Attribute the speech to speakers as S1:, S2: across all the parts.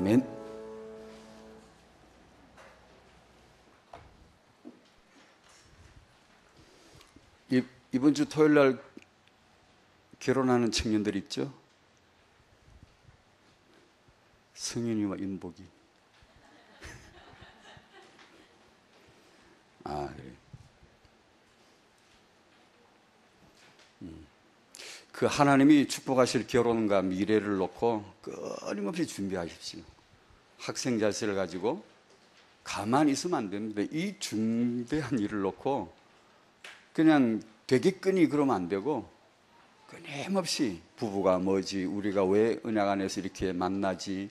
S1: 아멘. 이번 주 토요일 날 결혼하는 청년들 있죠? 성현이와 윤복이. 그래. 그 하나님이 축복하실 결혼과 미래를 놓고 끊임없이 준비하십시오. 학생 자세를 가지고 가만히 있으면 안 됩니다. 이 중대한 일을 놓고 그냥 되겠거니 그러면 안 되고 끊임없이 부부가 뭐지, 우리가 왜 언약 안에서 이렇게 만나지,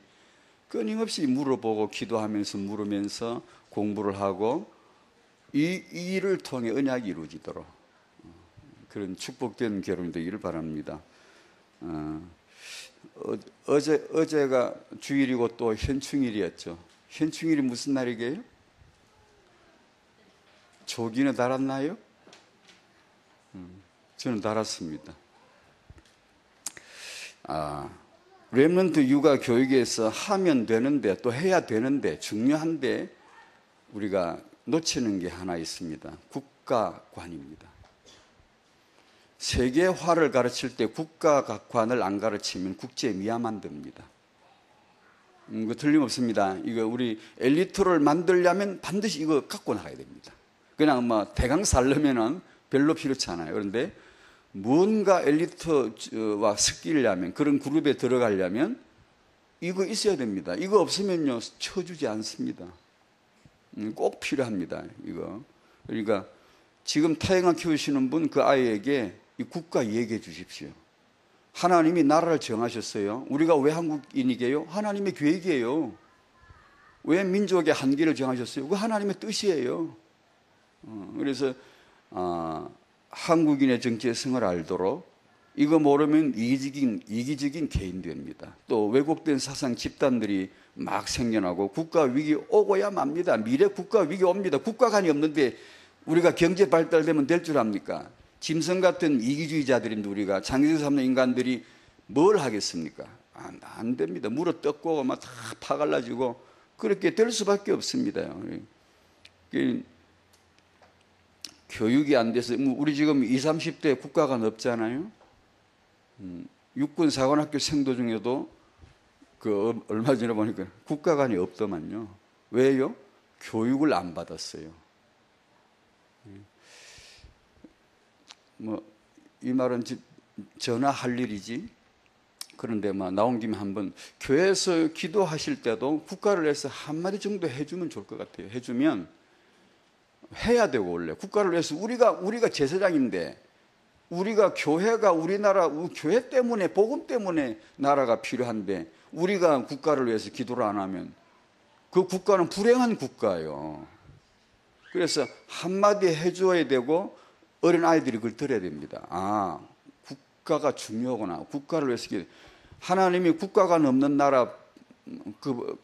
S1: 끊임없이 물어보고 기도하면서 물으면서 공부를 하고 이 일을 통해 언약이 이루어지도록 그런 축복된 결혼이 되기를 바랍니다. 어제가 주일이고 또 현충일이었죠. 현충일이 무슨 날이게요? 조기는 달았나요? 저는 달았습니다. 렘넌트 육아 교육에서 하면 되는데 또 해야 되는데 중요한데 우리가 놓치는 게 하나 있습니다. 국가관입니다. 세계화를 가르칠 때 국가관을 안 가르치면 국제에 미화만 됩니다. 이거 틀림없습니다. 이거 우리 엘리트를 만들려면 반드시 이거 갖고 나가야 됩니다. 그냥 뭐 대강 살려면은 별로 필요치 않아요. 그런데 뭔가 엘리트와 섞이려면, 그런 그룹에 들어가려면 이거 있어야 됩니다. 이거 없으면요 쳐주지 않습니다. 꼭 필요합니다. 이거. 그러니까 지금 타영아 키우시는 분 그 아이에게 이 국가 얘기해 주십시오. 하나님이 나라를 정하셨어요. 우리가 왜 한국인이게요? 하나님의 계획이에요. 왜 민족의 한계를 정하셨어요? 그 하나님의 뜻이에요. 그래서 한국인의 정체성을 알도록, 이거 모르면 이기적인 개인 됩니다. 또 왜곡된 사상 집단들이 막 생겨나고 국가 위기 오고야 맙니다. 미래 국가 위기 옵니다. 국가관이 없는데 우리가 경제 발달되면 될 줄 압니까? 짐승 같은 이기주의자들인데 우리가 장기적 삼는 인간들이 뭘 하겠습니까? 안 됩니다. 물어 뜯고 막 다 파갈라지고 그렇게 될 수밖에 없습니다. 교육이 안 돼서, 우리 지금 20, 30대 국가관 없잖아요. 육군 사관학교 생도 중에도 얼마 전에 보니까 국가관이 없더만요. 왜요? 교육을 안 받았어요. 이 말은 전화할 일이지. 그런데 나온 김에 한번 교회에서 기도하실 때도 국가를 위해서 한마디 정도 해주면 좋을 것 같아요. 해주면 해야 되고, 원래 국가를 위해서 우리가 제사장인데, 우리가 교회가 우리나라 교회 때문에, 복음 때문에 나라가 필요한데 우리가 국가를 위해서 기도를 안 하면 그 국가는 불행한 국가예요. 그래서 한마디 해줘야 되고 어린 아이들이 그걸 들어야 됩니다. 국가가 중요하구나. 국가를 위해서 하나님이 국가가 없는 나라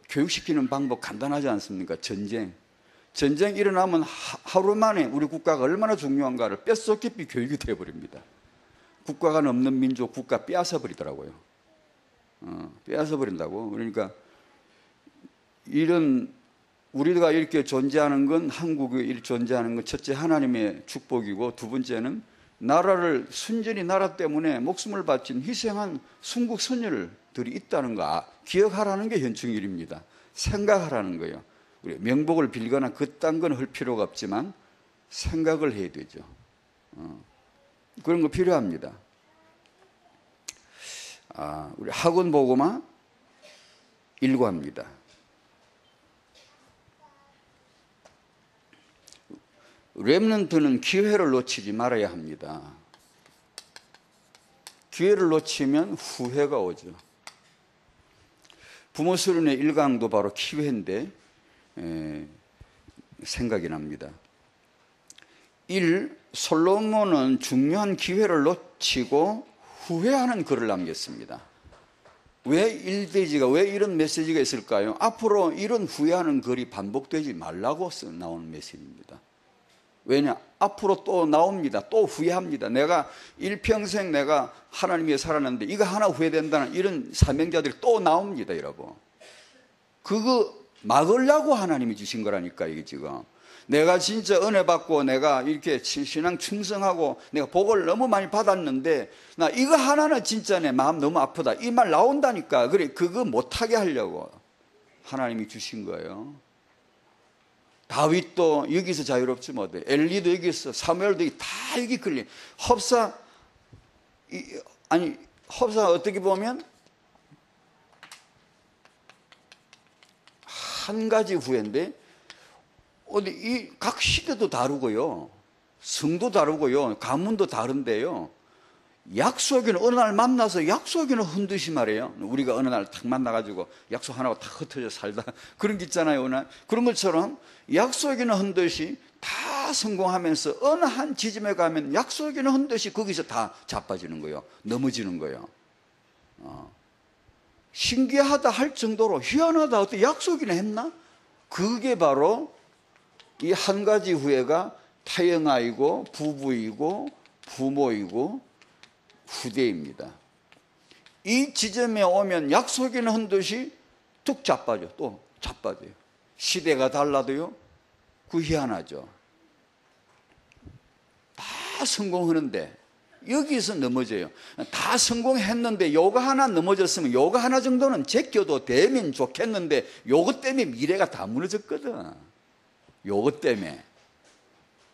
S1: 교육시키는 방법 간단하지 않습니까? 전쟁 일어나면 하루 만에 우리 국가가 얼마나 중요한가를 뼛속 깊이 교육이 되어버립니다. 국가가 없는 민족 국가 빼앗아 버리더라고요. 빼앗아 버린다고. 그러니까 우리가 이렇게 존재하는 건, 한국이 존재하는 건 첫째 하나님의 축복이고, 두 번째는 나라를 순전히 나라 때문에 목숨을 바친 희생한 순국 선열들이 있다는 거 기억하라는 게 현충일입니다. 생각하라는 거예요. 우리 명복을 빌거나 그딴 건 할 필요가 없지만 생각을 해야 되죠. 그런 거 필요합니다. 우리 학원 보고만 일과입니다. 렘넌트는 기회를 놓치지 말아야 합니다. 기회를 놓치면 후회가 오죠. 부모 수련의 1강도 바로 기회인데 생각이 납니다. 1. 솔로몬은 중요한 기회를 놓치고 후회하는 글을 남겼습니다. 왜 1대지가, 왜 이런 메시지가 있을까요? 앞으로 이런 후회하는 글이 반복되지 말라고 나오는 메시지입니다. 왜냐? 앞으로 또 나옵니다. 또 후회합니다. 내가 일평생 내가 하나님 위해 살았는데 이거 하나 후회된다는 이런 사명자들이 또 나옵니다, 여러분. 그거 막으려고 하나님이 주신 거라니까, 이게 지금. 내가 진짜 은혜 받고 내가 이렇게 신앙 충성하고 내가 복을 너무 많이 받았는데 나 이거 하나는 진짜 내 마음 너무 아프다, 이 말 나온다니까. 그래, 그거 못하게 하려고 하나님이 주신 거예요. 다윗도 여기서 자유롭지 못해. 엘리도 여기서, 사무엘도 다 여기 걸린. 헙사 어떻게 보면 한 가지 후회인데, 어디 이 각 시대도 다르고요, 성도 다르고요, 가문도 다른데요. 약속에는 어느 날 만나서 약속에는 흔드시 말이에요. 우리가 어느 날 탁 만나가지고 약속 하나가 탁 흩어져 살다 그런 게 있잖아요. 어느 날 그런 것처럼 약속에는 흔드시 다 성공하면서 어느 한 지점에 가면 약속에는 흔드시 거기서 다 자빠지는 거예요. 넘어지는 거예요. 신기하다 할 정도로 희한하다, 어떻게 약속이나 했나? 그게 바로 이 한 가지 후회가 타영아이고 부부이고 부모이고 후대입니다. 이 지점에 오면 약속에는 흔듯이 뚝 자빠져, 또 자빠져요. 시대가 달라도요, 그 희한하죠. 다 성공하는데 여기서 넘어져요. 다 성공했는데 요거 하나 넘어졌으면 요거 하나 정도는 제껴도 되면 좋겠는데 요거 때문에 미래가 다 무너졌거든. 요것 때문에.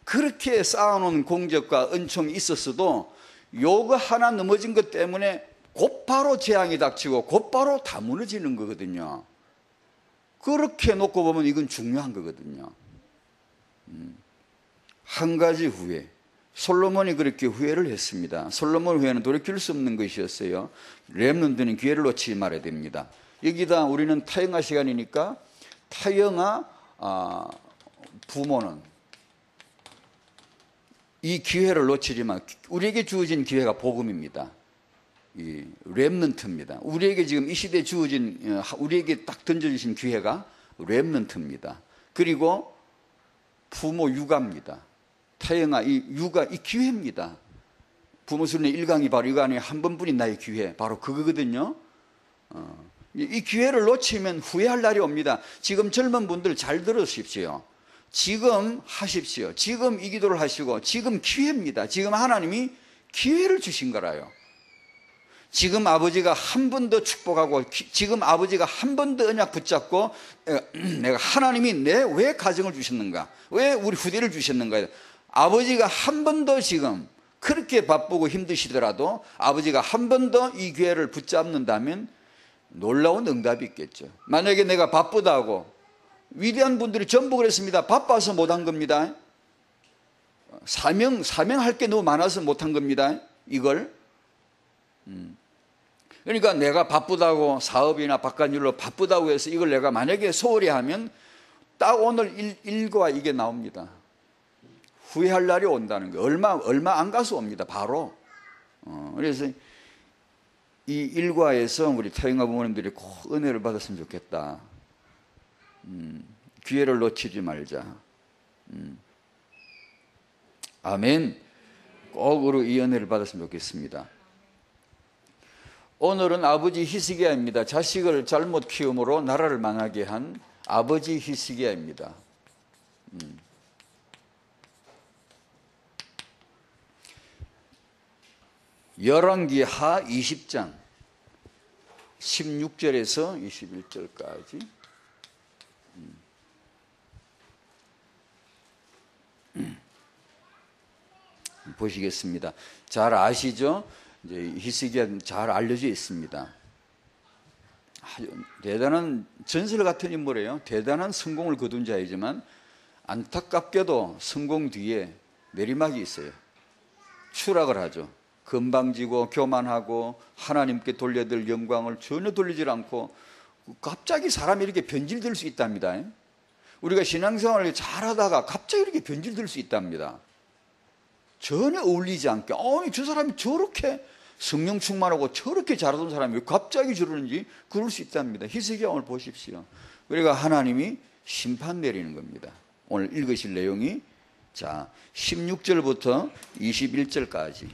S1: 그렇게 쌓아놓은 공적과 은총이 있었어도 요거 하나 넘어진 것 때문에 곧바로 재앙이 닥치고 곧바로 다 무너지는 거거든요. 그렇게 놓고 보면 이건 중요한 거거든요. 한 가지 후회. 솔로몬이 그렇게 후회를 했습니다. 솔로몬 후회는 돌이킬 수 없는 것이었어요. 렘넌트는 기회를 놓치지 말아야 됩니다. 여기다 우리는 타영아 시간이니까 타영아 부모는 이 기회를 놓치지만, 우리에게 주어진 기회가 복음입니다. 이 렘넌트입니다. 우리에게 지금 이 시대에 주어진, 우리에게 딱 던져주신 기회가 렘넌트입니다. 그리고 부모 육아입니다. 타영아, 이 육아, 이 기회입니다. 부모 수련의 1강이 바로 이거 아니에요. 한 번뿐인 나의 기회, 바로 그거거든요. 이 기회를 놓치면 후회할 날이 옵니다. 지금 젊은 분들 잘 들으십시오. 지금 하십시오. 지금 이 기도를 하시고, 지금 기회입니다. 지금 하나님이 기회를 주신 거라요. 지금 아버지가 한 번 더 축복하고, 지금 아버지가 한 번 더 언약 붙잡고, 내가 하나님이 왜 가정을 주셨는가, 왜 우리 후대를 주셨는가, 아버지가 한 번 더 지금 그렇게 바쁘고 힘드시더라도 아버지가 한 번 더 이 기회를 붙잡는다면 놀라운 응답이 있겠죠. 만약에 내가 바쁘다고, 위대한 분들이 전부 그랬습니다. 바빠서 못한 겁니다. 사명할 게 너무 많아서 못한 겁니다. 이걸. 그러니까 내가 바쁘다고, 사업이나 바깥일로 바쁘다고 해서 이걸 내가 만약에 소홀히 하면 딱 오늘 일과 이게 나옵니다. 후회할 날이 온다는 거. 얼마 안 가서 옵니다. 바로. 그래서 이 일과에서 우리 타영아 부모님들이 꼭 은혜를 받았으면 좋겠다. 기회를 놓치지 말자. 아멘. 꼭으로 이 은혜를 받았으면 좋겠습니다. 오늘은 아버지 히스기야입니다. 자식을 잘못 키움으로 나라를 망하게 한 아버지 히스기야입니다. 열왕기하 20장 16절에서 21절까지 보시겠습니다. 잘 아시죠? 이제 히스기야 잘 알려져 있습니다. 대단한 전설 같은 인물이에요. 대단한 성공을 거둔 자이지만 안타깝게도 성공 뒤에 내리막이 있어요. 추락을 하죠. 건방지고 교만하고 하나님께 돌려야 될 영광을 전혀 돌리지 않고 갑자기 사람이 이렇게 변질될 수 있답니다. 우리가 신앙생활을 잘하다가 갑자기 이렇게 변질될 수 있답니다. 전혀 어울리지 않게, 저 사람이 저렇게 성령 충만하고 저렇게 잘하던 사람이 왜 갑자기 저러는지 그럴 수 있답니다. 히스기야 오늘 보십시오. 그러니까 하나님이 심판 내리는 겁니다. 오늘 읽으실 내용이 자 16절부터 21절까지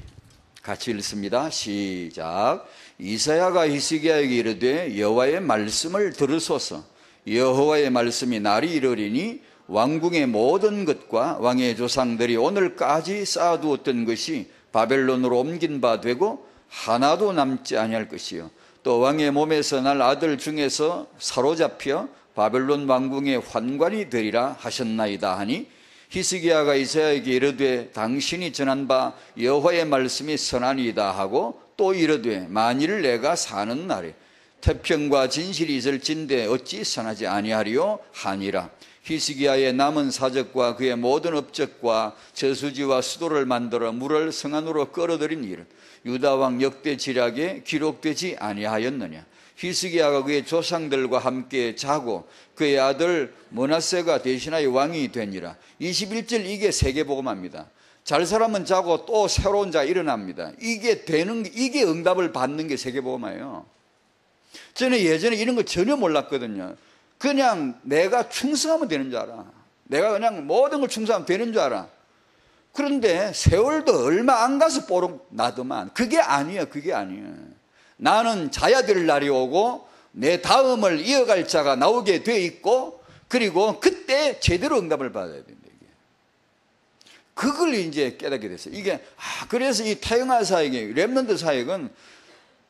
S1: 같이 읽습니다. 시작. 이사야가 히스기야에게 이르되 여호와의 말씀을 들으소서. 여호와의 말씀이 날이 이르리니 왕궁의 모든 것과 왕의 조상들이 오늘까지 쌓아두었던 것이 바벨론으로 옮긴 바 되고 하나도 남지 아니할 것이요 또 왕의 몸에서 날 아들 중에서 사로잡혀 바벨론 왕궁의 환관이 되리라 하셨나이다 하니 히스기야가 이사야에게 이르되 당신이 전한 바 여호와의 말씀이 선하니이다 하고 또 이르되 만일 내가 사는 날에 태평과 진실이 있을진데 어찌 선하지 아니하리요 하니라. 히스기야의 남은 사적과 그의 모든 업적과 저수지와 수도를 만들어 물을 성 안으로 끌어들인 일은 유다 왕 역대 지략에 기록되지 아니하였느냐. 히스기야가 그의 조상들과 함께 자고 그의 아들 므낫세가 대신하여 왕이 되니라. 21절 이게 세계복음화입니다. 잘 사람은 자고 또 새로운 자가 일어납니다. 이게 응답을 받는 게 세계복음화예요. 저는 예전에 이런 거 전혀 몰랐거든요. 그냥 내가 충성하면 되는 줄 알아. 내가 그냥 모든 걸 충성하면 되는 줄 알아. 그런데 세월도 얼마 안 가서 뽀록 나더만. 그게 아니에요. 그게 아니에요. 나는 자야 될 날이 오고 내 다음을 이어갈 자가 나오게 돼 있고 그리고 그때 제대로 응답을 받아야 된다. 이게. 그걸 이제 깨닫게 됐어요. 이게 그래서 이 태영아 사역이 렘넌트 사역은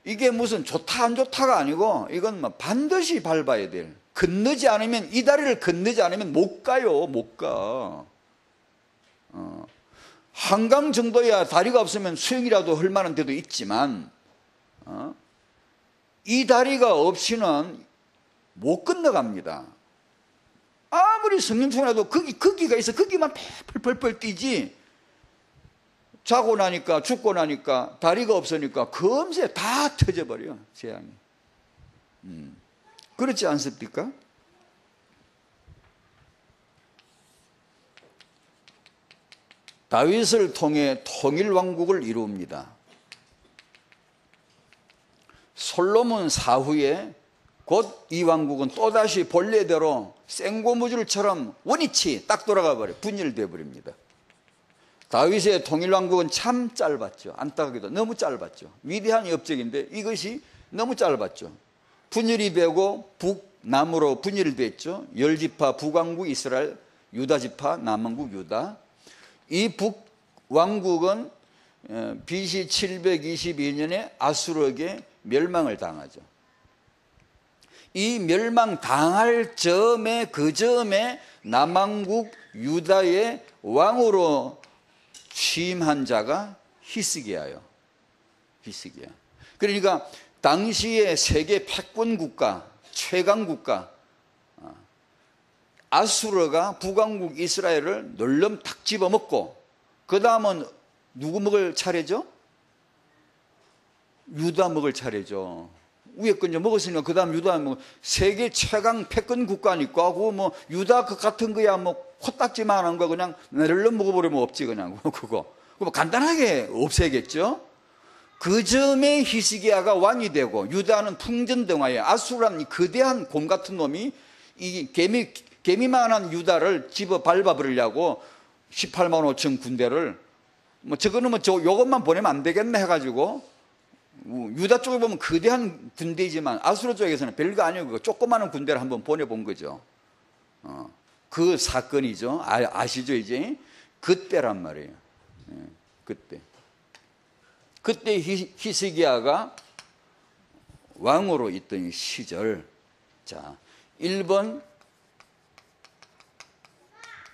S1: 이게 무슨 좋다 안 좋다가 아니고 이건 뭐 반드시 밟아야 될. 건너지 않으면 이 다리를 건너지 않으면 못 가요. 못 가. 한강 정도야 다리가 없으면 수영이라도 할 만한 데도 있지만 이 다리가 없이는 못 건너갑니다. 아무리 성령충이라도 거기가 있어. 거기만 펄펄펄 뛰지. 자고 나니까 죽고 나니까 다리가 없으니까 금세 다 터져버려. 재앙이. 그렇지 않습니까? 다윗을 통해 통일왕국을 이루옵니다. 솔로몬 사후에 곧 이 왕국은 또다시 본래대로 생고무줄처럼 원위치 딱 돌아가 버려 분열되어 버립니다. 다윗의 통일왕국은 참 짧았죠. 안타깝게도 너무 짧았죠. 위대한 업적인데 이것이 너무 짧았죠. 분열이 되고 북남으로 분열됐죠. 열지파 북왕국 이스라엘, 유다지파 남왕국 유다. 이 북왕국은 BC 722년에 아수르에게 멸망을 당하죠. 이 멸망당할 그 점에 남왕국 유다의 왕으로 취임한 자가 히스기야예요. 히스기야. 그러니까 당시의 세계 패권 국가, 최강 국가 아수르가 북왕국 이스라엘을 널름 탁 집어먹고 그 다음은 누구 먹을 차례죠? 유다 먹을 차례죠. 위에 거 이제 먹었으니까 그 다음 유다 먹을 세계 최강 패권 국가니까 그거 뭐 유다 그 같은 거야 뭐 코딱지만한 거 그냥 널름 먹어버리면 없지 그냥 그거 간단하게 없애겠죠. 그 점에 히스기야가 왕이 되고 유다는 풍전등화에 아수르라는 거대한 곰 같은 놈이 이 개미만한 유다를 집어 밟아버리려고 18만 5천 군대를 뭐 저거는 뭐 요것만 보내면 안 되겠네 해가지고 유다 쪽에 보면 거대한 군대이지만 아수르 쪽에서는 별거 아니고 조그마한 군대를 한번 보내본 거죠. 그 사건이죠. 아시죠 이제? 그때란 말이에요. 그때 히스기야가 왕으로 있던 시절. 자, 1번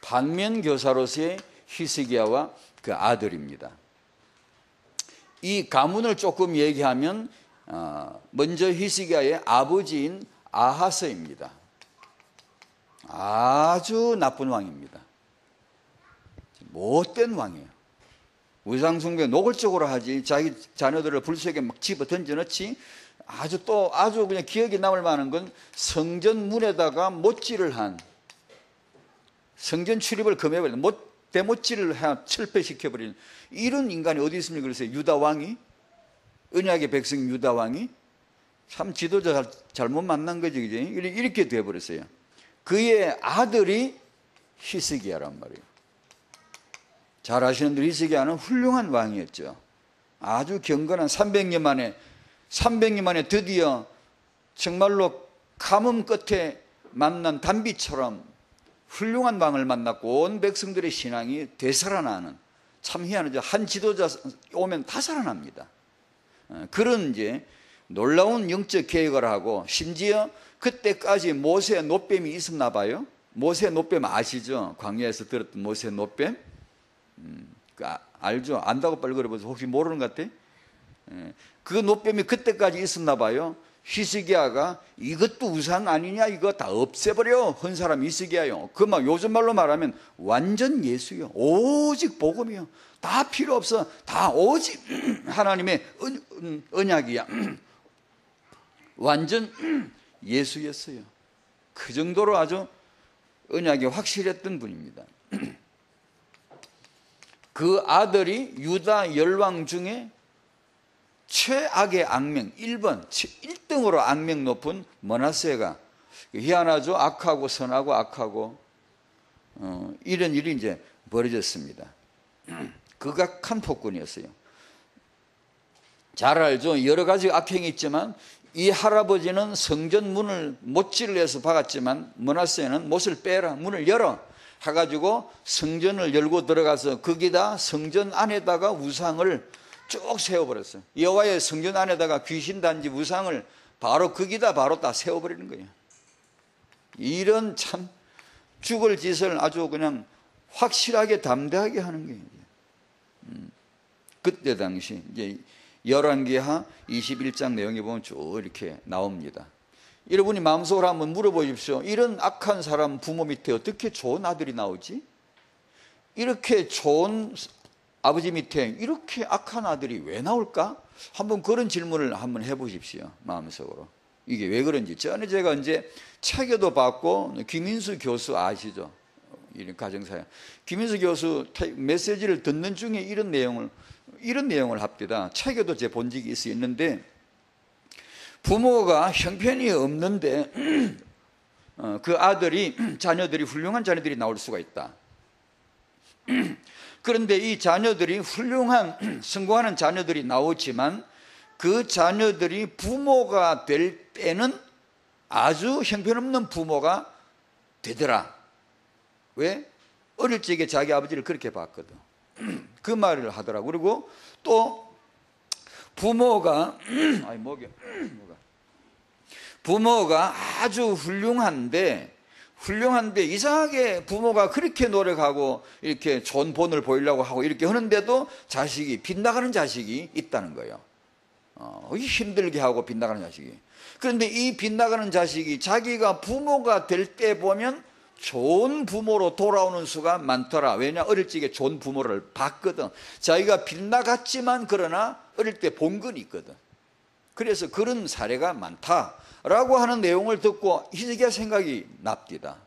S1: 반면교사로서의 히스기야와 그 아들입니다. 이 가문을 조금 얘기하면 먼저 히스기야의 아버지인 아하스입니다. 아주 나쁜 왕입니다. 못된 왕이에요. 우상숭배 노골적으로 하지 자기 자녀들을 불 속에 막 집어 던져넣지. 아주 그냥 기억에 남을 만한 건 성전 문에다가 못질을 한 성전 출입을 금해버린 대못질을 철폐시켜버리는 이런 인간이 어디 있습니까? 그래서 유다 왕이 언약의 백성 유다 왕이 참 지도자 잘못 만난 거지 이렇게 돼버렸어요. 그의 아들이 히스기야란 말이에요. 잘 아시는 대로 히스기야는 훌륭한 왕이었죠. 아주 경건한 300년 만에 드디어 정말로 가뭄 끝에 만난 단비처럼 훌륭한 왕을 만났고 온 백성들의 신앙이 되살아나는, 참 희한하죠. 한 지도자 오면 다 살아납니다. 그런 이제 놀라운 영적 계획을 하고, 심지어 그때까지 모세 노뱀이 있었나 봐요. 모세 노뱀 아시죠? 광야에서 들었던 모세 노뱀. 알죠? 안다고 빨리 그래보세요. 혹시 모르는 것 같아? 그 노뱀이 그때까지 있었나 봐요. 히스기야가 이것도 우상 아니냐, 이거 다 없애버려 헌 사람이 히스기야요. 그 막 요즘 말로 말하면 완전 예수요. 오직 복음이요. 다 필요 없어. 다 오직 하나님의 언약이야. 완전 예수였어요. 그 정도로 아주 언약이 확실했던 분입니다. 그 아들이 유다 열왕 중에 최악의 악명 1번, 1등으로 악명 높은 므낫세가, 희한하죠. 악하고 선하고 악하고 이런 일이 이제 벌어졌습니다. 극악한 폭군이었어요. 잘 알죠. 여러 가지 악행이 있지만 이 할아버지는 성전 문을 못질을 해서 박았지만 므낫세는 못을 빼라, 문을 열어 해가지고 성전을 열고 들어가서 거기다 성전 안에다가 우상을 쭉 세워버렸어요. 여호와의 성전 안에다가 귀신단지 우상을 바로 거기다 바로 다 세워버리는 거예요. 이런 참 죽을 짓을 아주 그냥 확실하게 담대하게 하는 거예요. 그때 당시 이제 열왕기하 21장 내용에 보면 쭉 이렇게 나옵니다. 여러분이 마음속으로 한번 물어보십시오. 이런 악한 사람 부모 밑에 어떻게 좋은 아들이 나오지? 이렇게 좋은 아버지 밑에 이렇게 악한 아들이 왜 나올까? 한번 그런 질문을 한번 해보십시오. 마음속으로. 이게 왜 그런지. 전에 제가 이제 책에도 봤고, 김인수 교수 아시죠? 이런 가정사역. 김인수 교수 메시지를 듣는 중에 이런 내용을 합니다. 책에도 제 본 적이 있는데, 부모가 형편이 없는데 그 자녀들이 훌륭한 자녀들이 나올 수가 있다. 그런데 이 자녀들이 훌륭한 성공하는 자녀들이 나오지만 그 자녀들이 부모가 될 때는 아주 형편없는 부모가 되더라. 왜? 어릴 적에 자기 아버지를 그렇게 봤거든. 그 말을 하더라고. 그리고 또 부모가 아주 훌륭한데 이상하게 부모가 그렇게 노력하고 이렇게 좋은 본을 보이려고 하고 이렇게 하는데도 빗나가는 자식이 있다는 거예요. 힘들게 하고 빗나가는 자식이. 그런데 이 빗나가는 자식이 자기가 부모가 될 때 보면 좋은 부모로 돌아오는 수가 많더라. 왜냐? 어릴 적에 좋은 부모를 봤거든. 자기가 빗나갔지만 그러나 어릴 때 본 건 있거든. 그래서 그런 사례가 많다라고 하는 내용을 듣고 히스기야 생각이 납니다.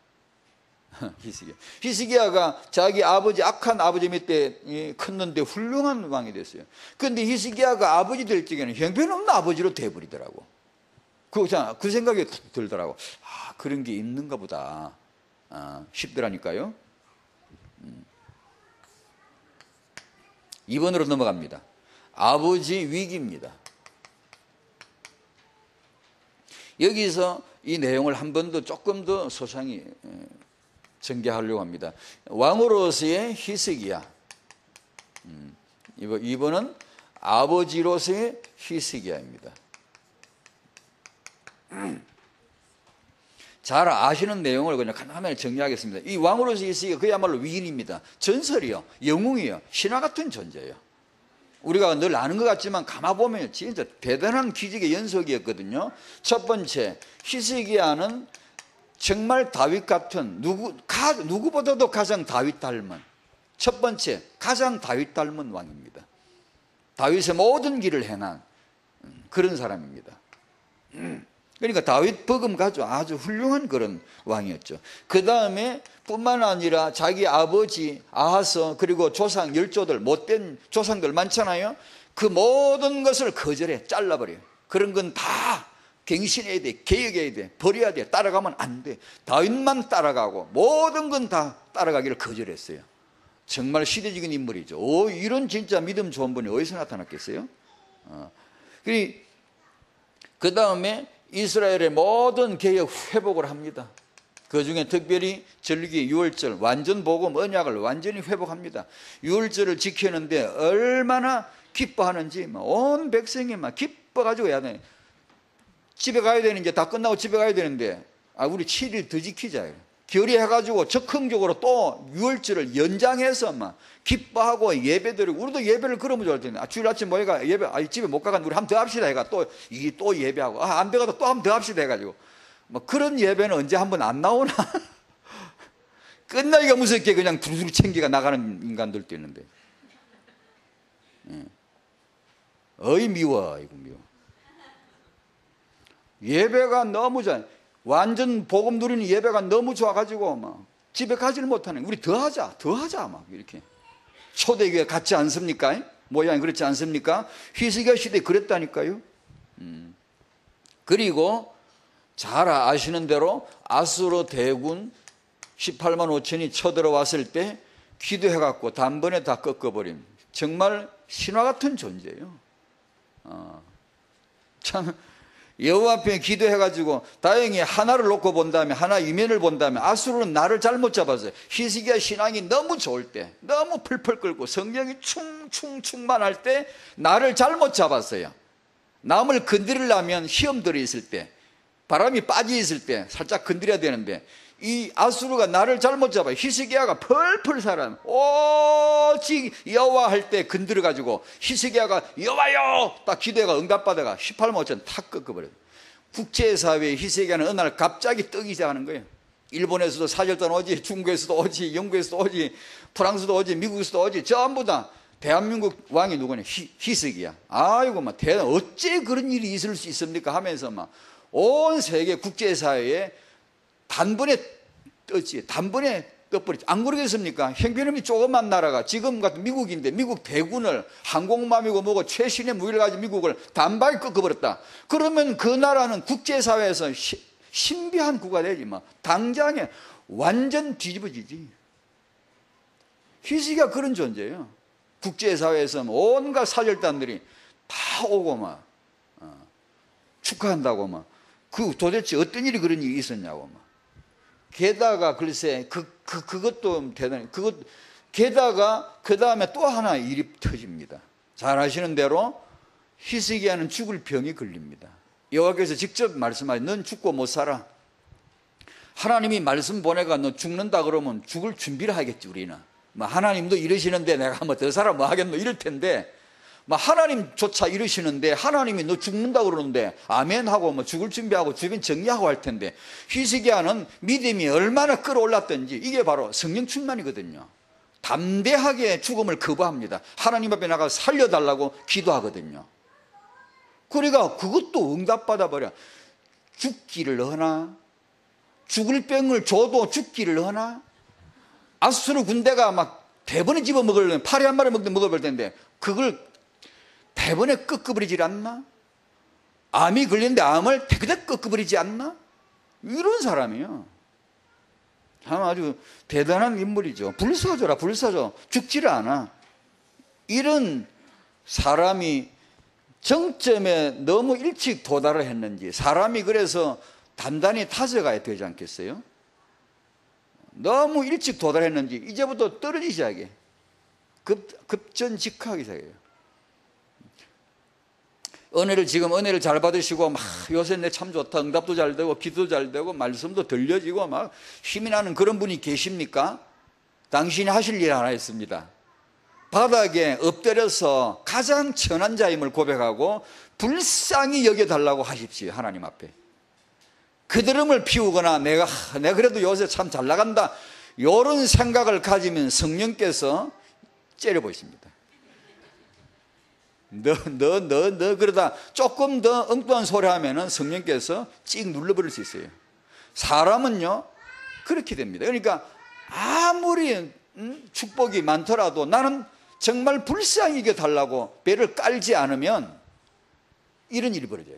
S1: 히스기야가 자기 아버지, 악한 아버지 밑에 컸는데 훌륭한 왕이 됐어요. 그런데 히스기야가 아버지 될 적에는 형편없는 아버지로 돼버리더라고. 그 생각이 들더라고. 그런 게 있는가 보다 싶더라니까요. 2번으로 넘어갑니다. 아버지 위기입니다. 여기서 이 내용을 한 번 더 조금 더 소상히 전개하려고 합니다. 왕으로서의 히스기야. 2번은 아버지로서의 히스기야입니다. 잘 아시는 내용을 그냥 간단하게 정리하겠습니다. 이 왕으로서의 히스기야 그야말로 위인입니다. 전설이요, 영웅이요, 신화 같은 존재예요. 우리가 늘 아는 것 같지만 가만보면 진짜 대단한 기적의 연속이었거든요. 첫 번째, 히스기야는 정말 다윗 같은 누구보다도 가장 다윗 닮은, 첫 번째 가장 다윗 닮은 왕입니다. 다윗의 모든 길을 행한 그런 사람입니다. 그러니까 다윗 버금가죠. 아주 훌륭한 그런 왕이었죠. 그 다음에 뿐만 아니라 자기 아버지 아하스 그리고 조상 열조들, 못된 조상들 많잖아요. 그 모든 것을 거절해, 잘라버려요. 그런 건 다 갱신해야 돼, 개혁해야 돼, 버려야 돼, 따라가면 안 돼. 다윗만 따라가고 모든 건 다 따라가기를 거절했어요. 정말 시대적인 인물이죠. 이런 진짜 믿음 좋은 분이 어디서 나타났겠어요? 그 다음에 이스라엘의 모든 개혁 회복을 합니다. 그중에 특별히 절기 유월절, 완전 복음 언약을 완전히 회복합니다. 유월절을 지키는데 얼마나 기뻐하는지 온 백성이 막 기뻐가지고 해야 돼. 집에 가야 되는, 이제 다 끝나고 집에 가야 되는데 우리 7일 더 지키자. 결의해가지고 적극적으로 또 유월절을 연장해서 막 기뻐하고 예배드리고, 우리도 예배를 그러면 좋을 텐데 주일 아침 모여가 예배, 집에 못 가간 우리 한 번 더 합시다 해가 또 예배하고, 안 돼가도 또 한 번 더 합시다 해가지고 뭐 그런 예배는 언제 한 번 안 나오나? 끝나기가 무섭게 그냥 두루두루 챙기가 나가는 인간들도 있는데, 어이 미워, 이거 미워. 예배가 너무 좋아. 완전 복음 누리는 예배가 너무 좋아가지고 막 집에 가지를 못하는, 우리 더 하자 막 이렇게. 초대교회 같지 않습니까? 모양이 그렇지 않습니까? 히스기야 시대에 그랬다니까요. 그리고 잘 아시는 대로 아수르 대군 18만 5천이 쳐들어왔을 때 기도해갖고 단번에 다 꺾어버림. 정말 신화 같은 존재예요. 참 여호와 앞에 기도해가지고 다행히 하나를 놓고 본 다음에, 하나 이면을 본 다음에, 아수르는 나를 잘못 잡았어요. 히스기야 신앙이 너무 좋을 때, 너무 펄펄 끓고 성령이 충만할 때 나를 잘못 잡았어요. 남을 건드리려면 시험 들어 있을 때, 바람이 빠져 있을 때 살짝 건드려야 되는데, 이 아수르가 나를 잘못 잡아요. 히스기야가 펄펄 살아. 오직 여호와 할 때 건드려가지고 히스기야가 여호와요 딱 기도가 응답받아가 18만 5천 탁 꺾어버려요. 국제사회에 히스기야는 어느 날 갑자기 뜨기 시작하는 거예요. 일본에서도 사절단 오지, 중국에서도 오지, 영국에서도 오지, 프랑스도 오지, 미국에서도 오지, 전부 다 대한민국 왕이 누구냐? 히스기야. 아이고 막 어째 그런 일이 있을 수 있습니까 하면서 막 온 세계 국제사회에 단번에 떴지. 단번에 떠버렸지. 안 그러겠습니까? 형편없이 조그만 나라가 지금 같은 미국인데 미국 대군을 항공모함이고 뭐고 최신의 무기를 가지고 미국을 단박에 꺾어버렸다. 그러면 그 나라는 국제사회에서 신비한 국가 되지. 막 당장에 완전 뒤집어지지. 히스기야가 그런 존재예요. 국제사회에서 온갖 사절단들이 다 오고 막 축하한다고 막. 도대체 어떤 일이 그런 일이 있었냐고 막. 게다가 글쎄 그것도 대단해. 게다가 그 다음에 또 하나 일이 터집니다. 잘 아시는 대로 히스기야는 죽을 병이 걸립니다. 여호와께서 직접 말씀하신, 넌 죽고 못 살아. 하나님이 말씀 보내가 너 죽는다 그러면 죽을 준비를 하겠지. 우리는 뭐 하나님도 이러시는데 내가 뭐 더 살아 뭐 하겠노 이럴 텐데, 막 하나님조차 이러시는데 하나님이 너 죽는다 그러는데 아멘 하고 뭐 죽을 준비하고 주변 정리하고 할 텐데, 히스기야는 믿음이 얼마나 끌어올랐던지 이게 바로 성령 충만이거든요. 담대하게 죽음을 거부합니다. 하나님 앞에 나가 살려달라고 기도하거든요. 그러니까 그것도 응답받아 버려. 죽기를 하나? 죽을 병을 줘도 죽기를 하나? 아수르 군대가 막 대번에 집어먹으려면 파리 한 마리 먹어볼 텐데 그걸 대번에 꺾어버리지 않나? 암이 걸리는데 암을 대그대 꺾어버리지 않나? 이런 사람이에요. 참 아주 대단한 인물이죠. 불사조라, 불사조. 죽지를 않아. 이런 사람이 정점에 너무 일찍 도달을 했는지, 사람이 그래서 단단히 다져가야 되지 않겠어요? 너무 일찍 도달했는지 이제부터 떨어지기 시작해. 급전직하기 시작해요. 은혜를 잘 받으시고 막 요새 내 참 좋다, 응답도 잘 되고 기도도 잘 되고 말씀도 들려지고 막 힘이 나는 그런 분이 계십니까? 당신이 하실 일 하나 있습니다. 바닥에 엎드려서 가장 천한 자임을 고백하고 불쌍히 여겨달라고 하십시오. 하나님 앞에 그드름을 피우거나 내가 그래도 요새 참 잘 나간다 이런 생각을 가지면 성령께서 째려보십니다. 너 그러다 조금 더 엉뚱한 소리 하면은 성령께서 찍 눌러버릴 수 있어요. 사람은요 그렇게 됩니다. 그러니까 아무리 축복이 많더라도 나는 정말 불쌍히 이겨달라고 배를 깔지 않으면 이런 일이 벌어져요.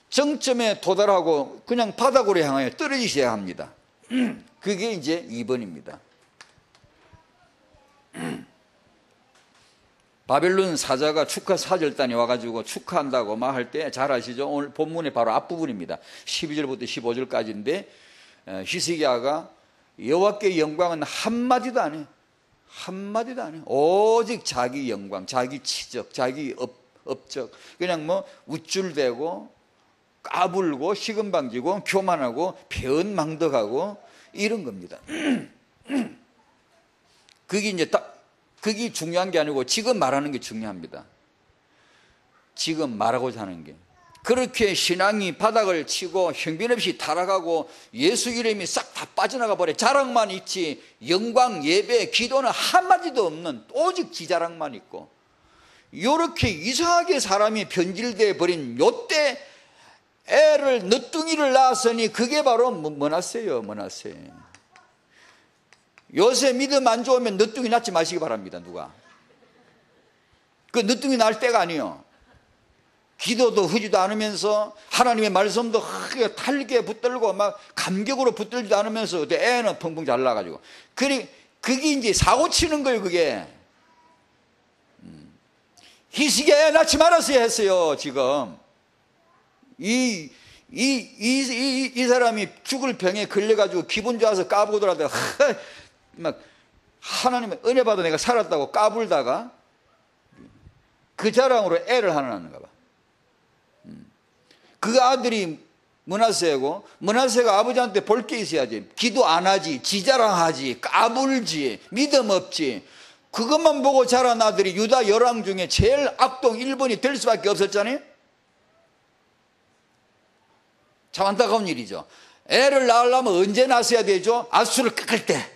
S1: 정점에 도달하고 그냥 바닥으로 향하여 떨어지기 시작합니다. 그게 이제 2번입니다. 바벨론 사자가 축하 사절단이 와가지고 축하한다고 막 할 때 잘 아시죠? 오늘 본문의 바로 앞부분입니다. 12절부터 15절까지인데 히스기야가 여호와께 영광은 한마디도 안 해. 한마디도 안 해. 오직 자기 영광, 자기 치적, 자기 업적, 그냥 뭐 우쭐대고 까불고 시금방지고 교만하고 배은망덕하고 이런 겁니다. 그게 이제 그게 중요한 게 아니고 지금 말하는 게 중요합니다. 지금 말하고자 하는 게, 그렇게 신앙이 바닥을 치고 형편없이 타락하고 예수 이름이 싹 다 빠져나가 버려 자랑만 있지 영광, 예배, 기도는 한마디도 없는 오직 지자랑만 있고, 이렇게 이상하게 사람이 변질되어 버린 요때 애를 늦둥이를 낳았으니 그게 바로 머나세요. 머나세. 요새 믿음 안 좋으면 늦둥이 낳지 마시기 바랍니다. 누가 그 늦둥이 낳을 때가 아니에요. 기도도 하지도 않으면서 하나님의 말씀도 탈게 붙들고 막 감격으로 붙들지도 않으면서 애는 펑펑 잘 나가지고, 그게 이제 사고 치는 거예요. 그게 히스기야 애 낳지 말았어야 했어요. 지금 이 사람이 죽을 병에 걸려가지고 기분 좋아서 까부더라도 막 하나님의 은혜 받아 내가 살았다고 까불다가 그 자랑으로 애를 하나 낳는가 봐. 그 아들이 므낫세고, 므낫세가 아버지한테 볼 게 있어야지. 기도 안 하지, 지자랑하지, 까불지, 믿음 없지. 그것만 보고 자란 아들이 유다 열왕 중에 제일 악동 1번이 될 수밖에 없었잖아요. 참 안타까운 일이죠. 애를 낳으려면 언제 낳았어야 되죠? 아수를 꺾을 때,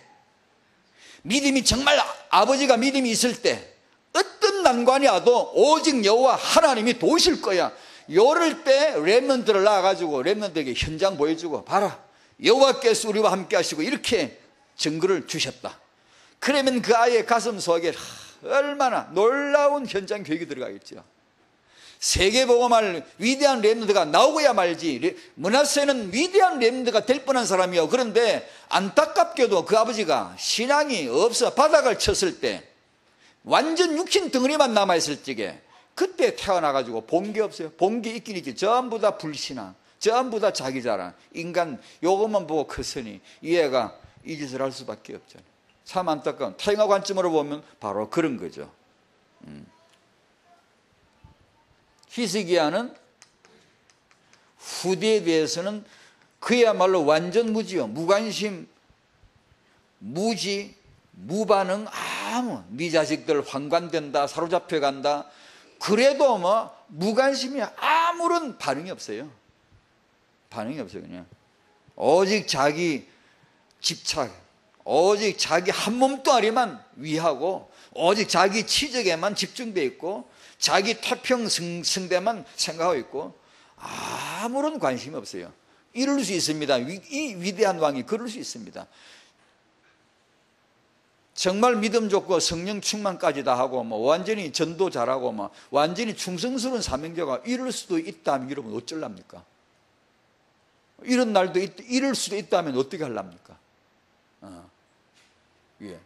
S1: 믿음이 정말 아버지가 믿음이 있을 때, 어떤 난관이 와도 오직 여호와 하나님이 도우실 거야. 요럴 때 렘넌트를 낳아가지고 렘넌트에게 현장 보여주고, 봐라 여호와께서 우리와 함께 하시고 이렇게 증거를 주셨다. 그러면 그 아이의 가슴 속에 얼마나 놀라운 현장 교육이 들어가겠죠. 세계복음할 위대한 렘넌트가 나오고야 말지. 므낫세는 위대한 렘넌트가 될 뻔한 사람이요. 그런데 안타깝게도 그 아버지가 신앙이 없어 바닥을 쳤을 때, 완전 육신 덩어리만 남아있을 적에 그때 태어나가지고 본 게 없어요. 본 게 있긴 있지. 전부 다 불신앙, 전부 다 자기 자랑, 인간 요것만 보고 컸으니 이 애가 이 짓을 할 수밖에 없잖아요. 참 안타까운, 타인화 관점으로 보면 바로 그런 거죠. 히스기야는 후대에 대해서는 그야말로 완전 무지요. 무관심, 무지, 무반응, 아무, 네 자식들 환관된다, 사로잡혀 간다. 그래도 뭐 무관심이 아무런 반응이 없어요. 반응이 없어요. 그냥 오직 자기 집착, 오직 자기 한 몸뚱아리만 위하고, 오직 자기 치적에만 집중되어 있고, 자기 태평성대만 생각하고 있고, 아무런 관심이 없어요. 이럴 수 있습니다. 이 위대한 왕이 그럴 수 있습니다. 정말 믿음 좋고 성령 충만까지 다 하고 뭐 완전히 전도 잘하고 뭐 완전히 충성스러운 사명자가 이럴 수도 있다면 여러분 어쩔랍니까? 이런 날도 이럴 수도 있다면 어떻게 하랍니까? 예.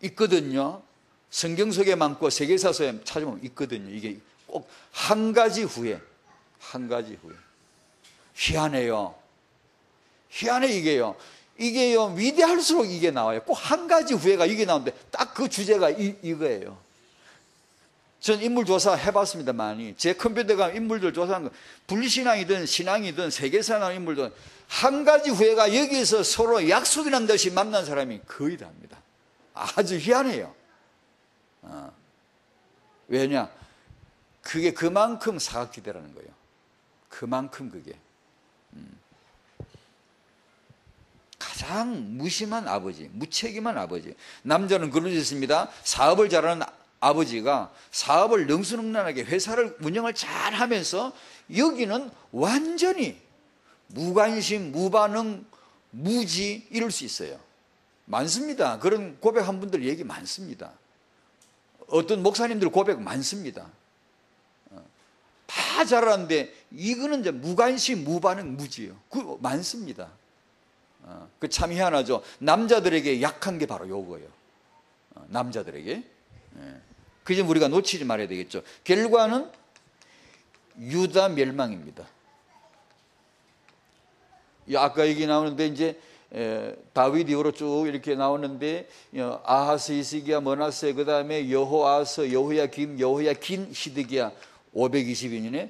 S1: 있거든요. 성경 속에 많고 세계사서에 찾으면 있거든요. 이게 꼭 한 가지 후에, 한 가지 후에. 희한해요. 희한해 이게요. 이게요, 위대할수록 이게 나와요. 꼭 한 가지 후회가 이게 나오는데 딱 그 주제가 이거예요. 전 인물 조사 해봤습니다. 많이. 제 컴퓨터가 인물들 조사한 거, 불신앙이든 신앙이든 세계사나 인물들 한 가지 후회가 여기서 서로 약속이란 듯이 만난 사람이 거의 다입니다. 아주 희한해요. 왜냐? 그게 그만큼 사각지대라는 거예요. 그만큼 그게. 가장 무심한 아버지, 무책임한 아버지. 남자는 그런 수 있습니다. 사업을 잘하는 아버지가 사업을 능수능란하게 회사를 운영을 잘 하면서 여기는 완전히 무관심, 무반응, 무지 이럴 수 있어요. 많습니다. 그런 고백한 분들 얘기 많습니다. 어떤 목사님들 고백 많습니다. 다 잘하는데 이거는 이제 무관심, 무반응, 무지예요. 그 많습니다. 그 참 희한하죠. 남자들에게 약한 게 바로 요거예요. 남자들에게. 그 점 우리가 놓치지 말아야 되겠죠. 결과는 유다 멸망입니다. 아까 얘기 나오는데 이제 다윗 이후로 쭉 이렇게 나오는데 아하스, 히스기야, 므낫세, 그 다음에 여호아스, 여호야김, 여호야긴, 시드기야 522년에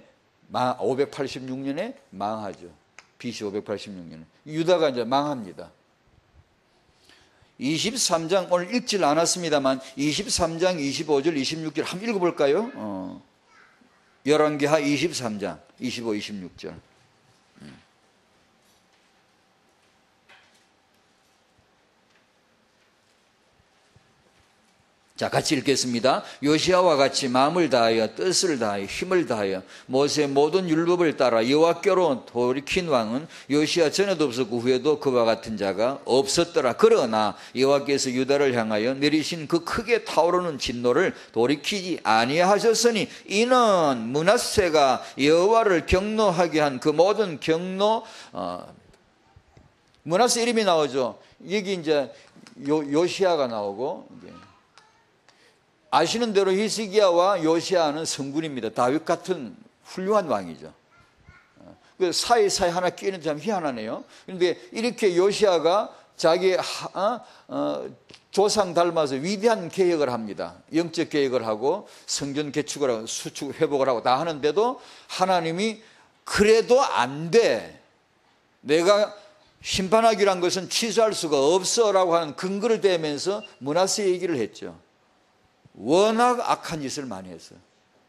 S1: 586년에 망하죠. BC 586년에 유다가 이제 망합니다. 23장 오늘 읽질 않았습니다만 23장 25절 26절 한번 읽어볼까요? 열왕기하 23장 25, 26절. 자, 같이 읽겠습니다. 요시아와 같이 마음을 다하여 뜻을 다하여 힘을 다하여 모세의 모든 율법을 따라 여호와께로 돌이킨 왕은 요시아 전에도 없었고 후에도 그와 같은 자가 없었더라. 그러나 여호와께서 유다를 향하여 내리신 그 크게 타오르는 진노를 돌이키지 아니하셨으니 이는 므낫세가 여호와를 경노하게 한 그 모든 경노 므낫세 이름이 나오죠. 여기 이제 요시아가 나오고 아시는 대로 히스기야와 요시아는 성군입니다. 다윗 같은 훌륭한 왕이죠. 그 사이사이 하나 끼는 참 희한하네요. 그런데 이렇게 요시아가 자기 조상 닮아서 위대한 개혁을 합니다. 영적 개혁을 하고 성전 개축을 하고 수축 회복을 하고 다 하는데도 하나님이 그래도 안 돼. 내가 심판하기로 한 것은 취소할 수가 없어 라고 하는 근거를 대면서 므낫세 얘기를 했죠. 워낙 악한 짓을 많이 했어요.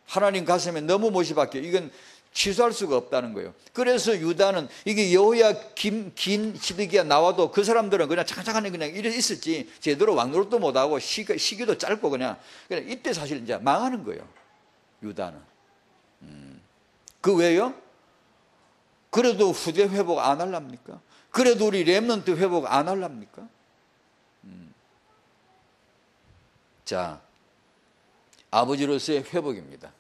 S1: 하나님 가슴에 너무 못이 박혀 이건 취소할 수가 없다는 거예요. 그래서 유다는 이게 여호야 긴 시드기야 나와도 그 사람들은 그냥 잠깐 그냥 이래 있었지 제대로 왕노릇도 못하고 시기도 짧고 그냥 이때 사실 이제 망하는 거예요. 유다는. 그 왜요? 그래도 후대 회복 안 하랍니까? 그래도 우리 렘넌트 회복 안 하랍니까? 자, 아버지로서의 회복입니다.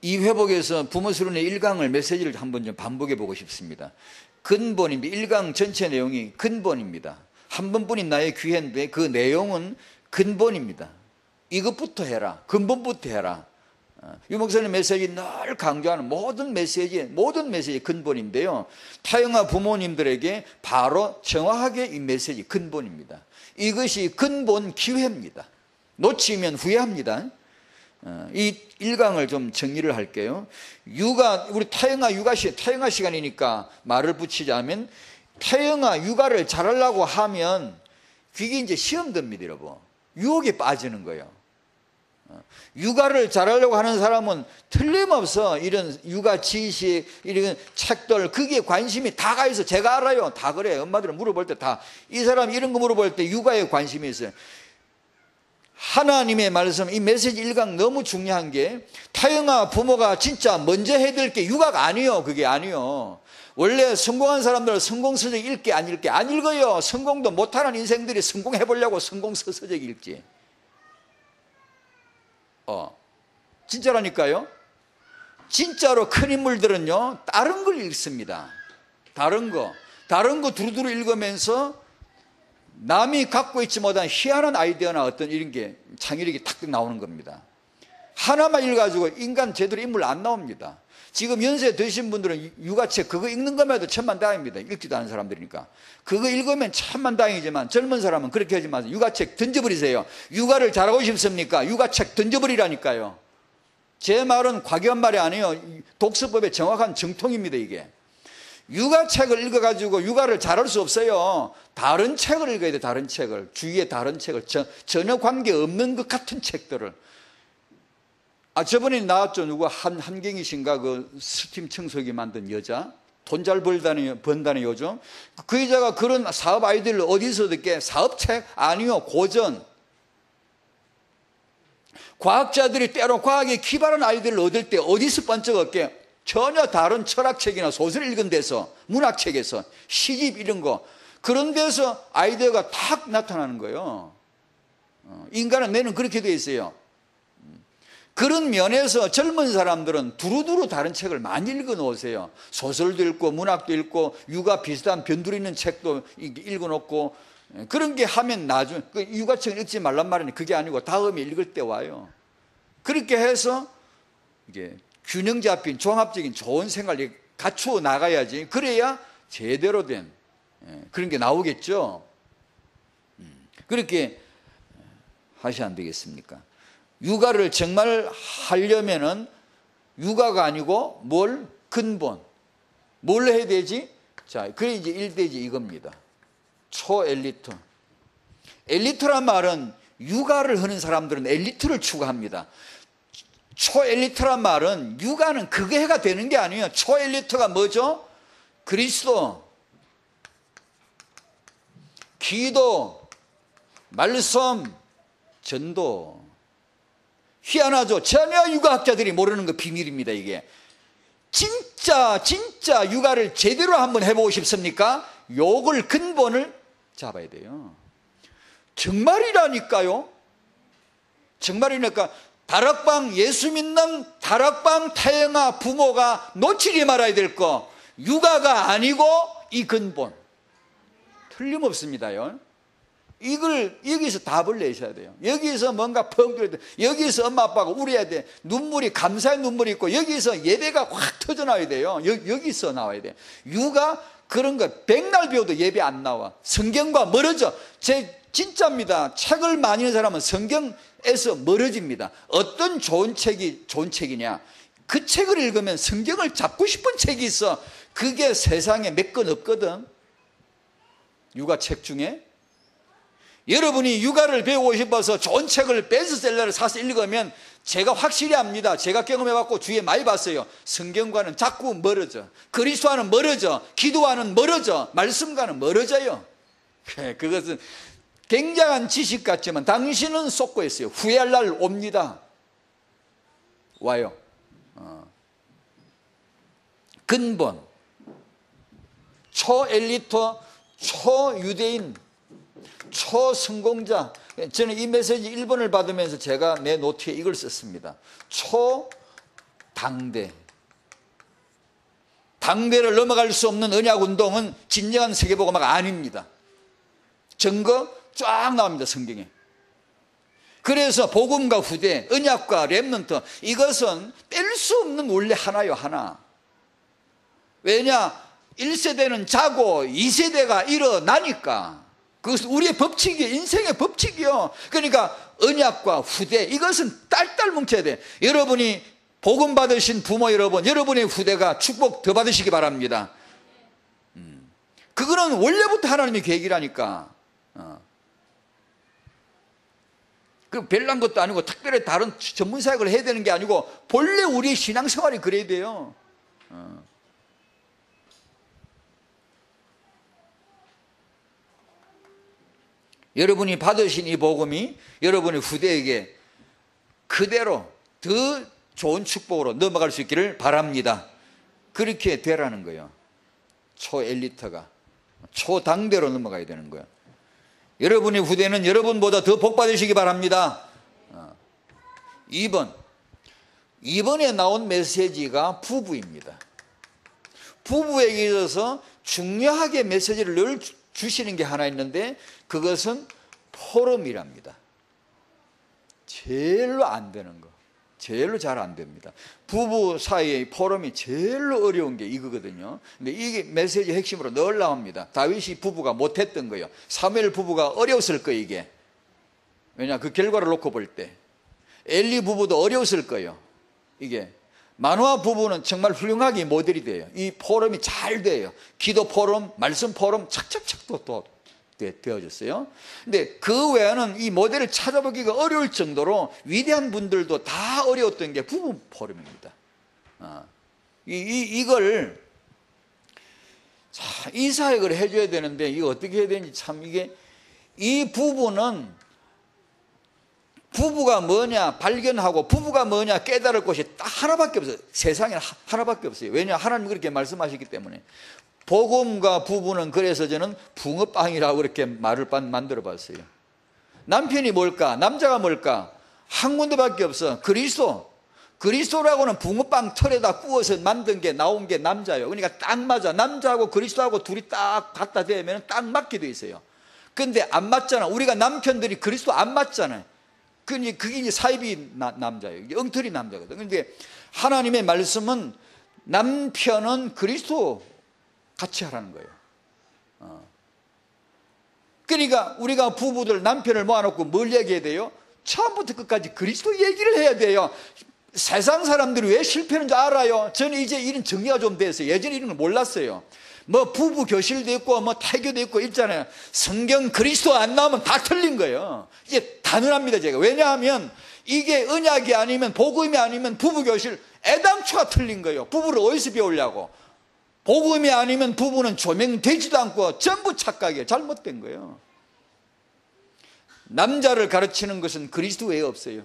S1: 이 회복에서 부모스러운의 1강을 메시지를 한번 좀 반복해 보고 싶습니다. 근본입니다. 1강 전체 내용이 근본입니다. 한 번뿐인 나의 귀회인데 그 내용은 근본입니다. 이것부터 해라. 근본부터 해라. 유 목사님 메시지 늘 강조하는 모든 메시지 근본인데요. 타영아 부모님들에게 바로 정확하게 이 메시지 근본입니다. 이것이 근본 기회입니다. 놓치면 후회합니다. 이 1강을 좀 정리를 할게요. 우리 타영아 시간이니까 말을 붙이자면 타영아 육아를 잘하려고 하면 그게 이제 시험됩니다, 여러분. 유혹에 빠지는 거예요. 육아를 잘하려고 하는 사람은 틀림없어 이런 육아 지식, 이런 책들, 거기에 관심이 다 가 있어. 제가 알아요. 다 그래. 엄마들은 물어볼 때 다. 이 사람 이런 거 물어볼 때 육아에 관심이 있어요. 하나님의 말씀, 이 메시지 1강 너무 중요한 게 타영아 부모가 진짜 먼저 해야 될 게 육아가 아니요. 그게 아니요. 원래 성공한 사람들은 성공서적 읽게 안 읽게 안 읽어요. 성공도 못하는 인생들이 성공해보려고 성공서적 읽지. 진짜라니까요. 진짜로 큰 인물들은요 다른 걸 읽습니다. 다른 거 두루두루 읽으면서 남이 갖고 있지 못한 희한한 아이디어나 어떤 이런 게 창의력이 탁 나오는 겁니다. 하나만 읽어가지고 인간 제대로 인물 안 나옵니다. 지금 연세 드신 분들은 육아책 그거 읽는 것만 해도 천만다행입니다. 읽지도 않은 사람들이니까. 그거 읽으면 천만다행이지만 젊은 사람은 그렇게 하지 마세요. 육아책 던져버리세요. 육아를 잘하고 싶습니까? 육아책 던져버리라니까요. 제 말은 과격한 말이 아니에요. 독서법의 정확한 정통입니다. 이게. 육아책을 읽어가지고 육아를 잘할 수 없어요. 다른 책을 읽어야 돼요. 다른 책을. 주위에 다른 책을. 전혀 관계없는 것 같은 책들을. 저번에 나왔죠. 누구 한경이신가 그 스팀 청소기 만든 여자. 돈 잘 번다는 요즘. 그 여자가 그런 사업 아이디어를 어디서 듣게? 사업책? 아니요. 고전. 과학자들이 때로 과학에 기발한 아이디어를 얻을 때 어디서 번쩍 얻게? 전혀 다른 철학책이나 소설을 읽은 데서, 문학책에서, 시집 이런 거. 그런 데서 아이디어가 탁 나타나는 거예요. 인간은 뇌는 그렇게 돼 있어요. 그런 면에서 젊은 사람들은 두루두루 다른 책을 많이 읽어 놓으세요. 소설도 읽고 문학도 읽고 육아 비슷한 변두리 있는 책도 읽어 놓고 그런 게 하면 나중에 육아책을 읽지 말란 말은 그게 아니고 다음에 읽을 때 와요. 그렇게 해서 이게 균형 잡힌 종합적인 좋은 생활을 갖추어 나가야지. 그래야 제대로 된 그런 게 나오겠죠. 그렇게 하셔야 안 되겠습니까? 육아를 정말 하려면은 육아가 아니고 뭘? 근본. 뭘 해야 되지? 자, 그래 이제 1대지 이겁니다. 초엘리트. 엘리트란 말은 육아를 하는 사람들은 엘리트를 추구합니다. 초엘리트란 말은 육아는 그게 해가 되는 게 아니에요. 초엘리트가 뭐죠? 그리스도, 기도, 말씀, 전도. 희한하죠? 전혀 육아학자들이 모르는 거 비밀입니다. 이게 진짜 육아를 제대로 한번 해보고 싶습니까? 요걸 근본을 잡아야 돼요. 정말이라니까요. 정말이니까 다락방, 예수 믿는 다락방 태영아 부모가 놓치지 말아야 될 거, 육아가 아니고 이 근본. 틀림없습니다요. 이걸 여기서 답을 내셔야 돼요. 여기서 뭔가 펑, 여기서 엄마 아빠가 울어야 돼. 눈물이, 감사의 눈물이 있고, 여기서 예배가 확 터져나와야 돼요. 여기서 나와야 돼. 육아 그런 거 백날 배워도 예배 안 나와. 성경과 멀어져. 진짜입니다. 책을 많이 읽는 사람은 성경에서 멀어집니다. 어떤 좋은 책이냐? 그 책을 읽으면 성경을 잡고 싶은 책이 있어. 그게 세상에 몇 권 없거든. 육아책 중에. 여러분이 육아를 배우고 싶어서 좋은 책을 베스트셀러를 사서 읽으면 제가 확실히 압니다. 제가 경험해봤고 주위에 많이 봤어요. 성경과는 자꾸 멀어져. 그리스도와는 멀어져. 기도와는 멀어져. 말씀과는 멀어져요. 그것은 굉장한 지식 같지만 당신은 쏟고 있어요. 후회할 날 옵니다. 와요. 근본, 초엘리트, 초유대인, 초성공자. 저는 이 메시지 1번을 받으면서 제가 내 노트에 이걸 썼습니다. 초당대. 당대를 넘어갈 수 없는 언약운동은 진정한 세계복음화가 아닙니다. 증거 쫙 나옵니다. 성경에. 그래서 복음과 후대, 언약과 렘넌트, 이것은 뗄 수 없는 원래 하나요. 하나. 왜냐? 1세대는 자고 2세대가 일어나니까. 그것은 우리의 법칙이에요. 인생의 법칙이요. 그러니까 언약과 후대, 이것은 딸딸 뭉쳐야 돼. 여러분이 복음 받으신 부모 여러분, 여러분의 후대가 축복 더 받으시기 바랍니다. 그거는 원래부터 하나님의 계획이라니까. 그 별난 것도 아니고 특별히 다른 전문 사역을 해야 되는 게 아니고 본래 우리의 신앙생활이 그래야 돼요. 여러분이 받으신 이 복음이 여러분의 후대에게 그대로 더 좋은 축복으로 넘어갈 수 있기를 바랍니다. 그렇게 되라는 거예요. 초엘리트가 초당대로 넘어가야 되는 거예요. 여러분의 후대는 여러분보다 더 복 받으시기 바랍니다. 2번에 나온 메시지가 부부입니다. 부부에게 있어서 중요하게 메시지를 늘 주시는 게 하나 있는데 그것은 포럼이랍니다. 제일로 안 되는 거. 제일로 잘 안 됩니다. 부부 사이의 포럼이 제일로 어려운 게 이거거든요. 근데 이게 메시지 핵심으로 늘 나옵니다. 다윗이 부부가 못했던 거예요. 사무엘 부부가 어려웠을 거예요. 이게. 왜냐? 그 결과를 놓고 볼 때. 엘리 부부도 어려웠을 거예요. 이게. 마노아 부부는 정말 훌륭하게 모델이 돼요. 이 포럼이 잘 돼요. 기도 포럼, 말씀 포럼 착착착 또 되어졌어요. 근데 그 외에는 이 모델을 찾아보기가 어려울 정도로 위대한 분들도 다 어려웠던 게 부부 포럼입니다. 이걸 이 사역을 해줘야 되는데 이거 어떻게 해야 되는지 참 이게 이 부부는 부부가 뭐냐 발견하고 부부가 뭐냐 깨달을 곳이 딱 하나밖에 없어요. 세상에 하나밖에 없어요. 왜냐? 하나님이 그렇게 말씀하시기 때문에. 복음과 부부는 그래서 저는 붕어빵이라고 그렇게 말을 만들어 봤어요. 남편이 뭘까? 남자가 뭘까? 한 군데밖에 없어. 그리스도. 그리스도라고는 붕어빵 털에다 구워서 만든 게 나온 게 남자예요. 그러니까 딱 맞아. 남자하고 그리스도하고 둘이 딱 갖다 대면 딱 맞게 돼 있어요. 근데 안 맞잖아. 우리가 남편들이 그리스도 안 맞잖아요. 그게 이제 사이비 남자예요. 이게 엉터리 남자거든. 그런데 하나님의 말씀은 남편은 그리스도 같이 하라는 거예요. 그러니까 우리가 부부들 남편을 모아놓고 뭘 얘기해야 돼요? 처음부터 끝까지 그리스도 얘기를 해야 돼요. 세상 사람들이 왜 실패하는 줄 알아요? 저는 이제 이런 정리가 좀 됐어요. 예전에 이런 걸 몰랐어요. 뭐 부부 교실도 있고 뭐 태교도 있고 있잖아요. 성경 그리스도 안 나오면 다 틀린 거예요. 이제 단언합니다 제가. 왜냐하면 이게 언약이 아니면 복음이 아니면 부부 교실 애당초가 틀린 거예요. 부부를 어디서 배우려고. 복음이 아니면 부부는 조명되지도 않고 전부 착각이에요. 잘못된 거예요. 남자를 가르치는 것은 그리스도 외에 없어요.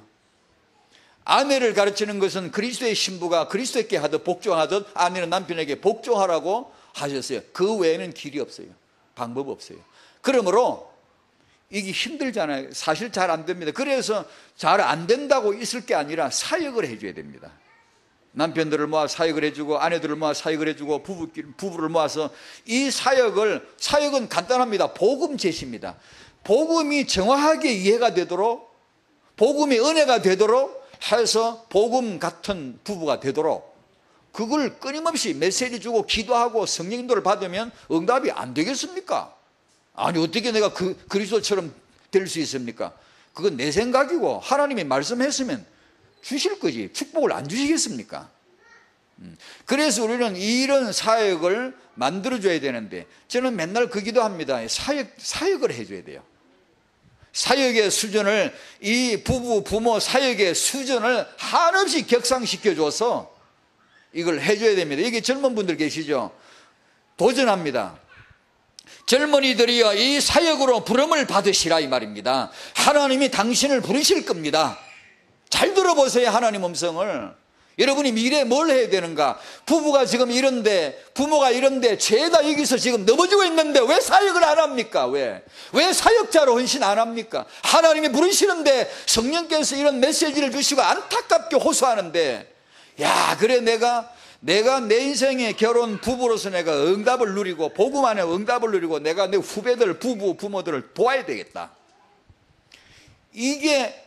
S1: 아내를 가르치는 것은 그리스도의 신부가 그리스도에게 하듯 복종하듯 아내는 남편에게 복종하라고 하셨어요. 그 외에는 길이 없어요. 방법 없어요. 그러므로 이게 힘들잖아요. 사실 잘 안 됩니다. 그래서 잘 안 된다고 있을 게 아니라 사역을 해줘야 됩니다. 남편들을 모아 사역을 해주고 아내들을 모아 사역을 해주고 부부를 모아서 이 사역은 간단합니다. 복음 제시입니다. 복음이 정확하게 이해가 되도록 복음이 은혜가 되도록 해서 복음 같은 부부가 되도록 그걸 끊임없이 메시지 주고 기도하고 성령 인도를 받으면 응답이 안 되겠습니까? 아니 어떻게 내가 그리스도처럼 될 수 있습니까? 그건 내 생각이고 하나님이 말씀했으면 주실 거지 축복을 안 주시겠습니까? 그래서 우리는 이런 사역을 만들어줘야 되는데 저는 맨날 그 기도합니다. 사역을 해줘야 돼요. 사역의 수준을 이 부모 사역의 수준을 한없이 격상시켜줘서 이걸 해줘야 됩니다. 여기 젊은 분들 계시죠? 도전합니다. 젊은이들이여 이 사역으로 부름을 받으시라 이 말입니다. 하나님이 당신을 부르실 겁니다. 잘 들어보세요. 하나님 음성을. 여러분이 미래에 뭘 해야 되는가? 부부가 지금 이런데 부모가 이런데 죄다 여기서 지금 넘어지고 있는데 왜 사역을 안 합니까? 왜 사역자로 헌신 안 합니까? 하나님이 부르시는데 성령께서 이런 메시지를 주시고 안타깝게 호소하는데 야 그래 내가 내 인생의 결혼 부부로서 내가 응답을 누리고 복음 안에 응답을 누리고 내가 내 후배들 부모들을 도와야 되겠다. 이게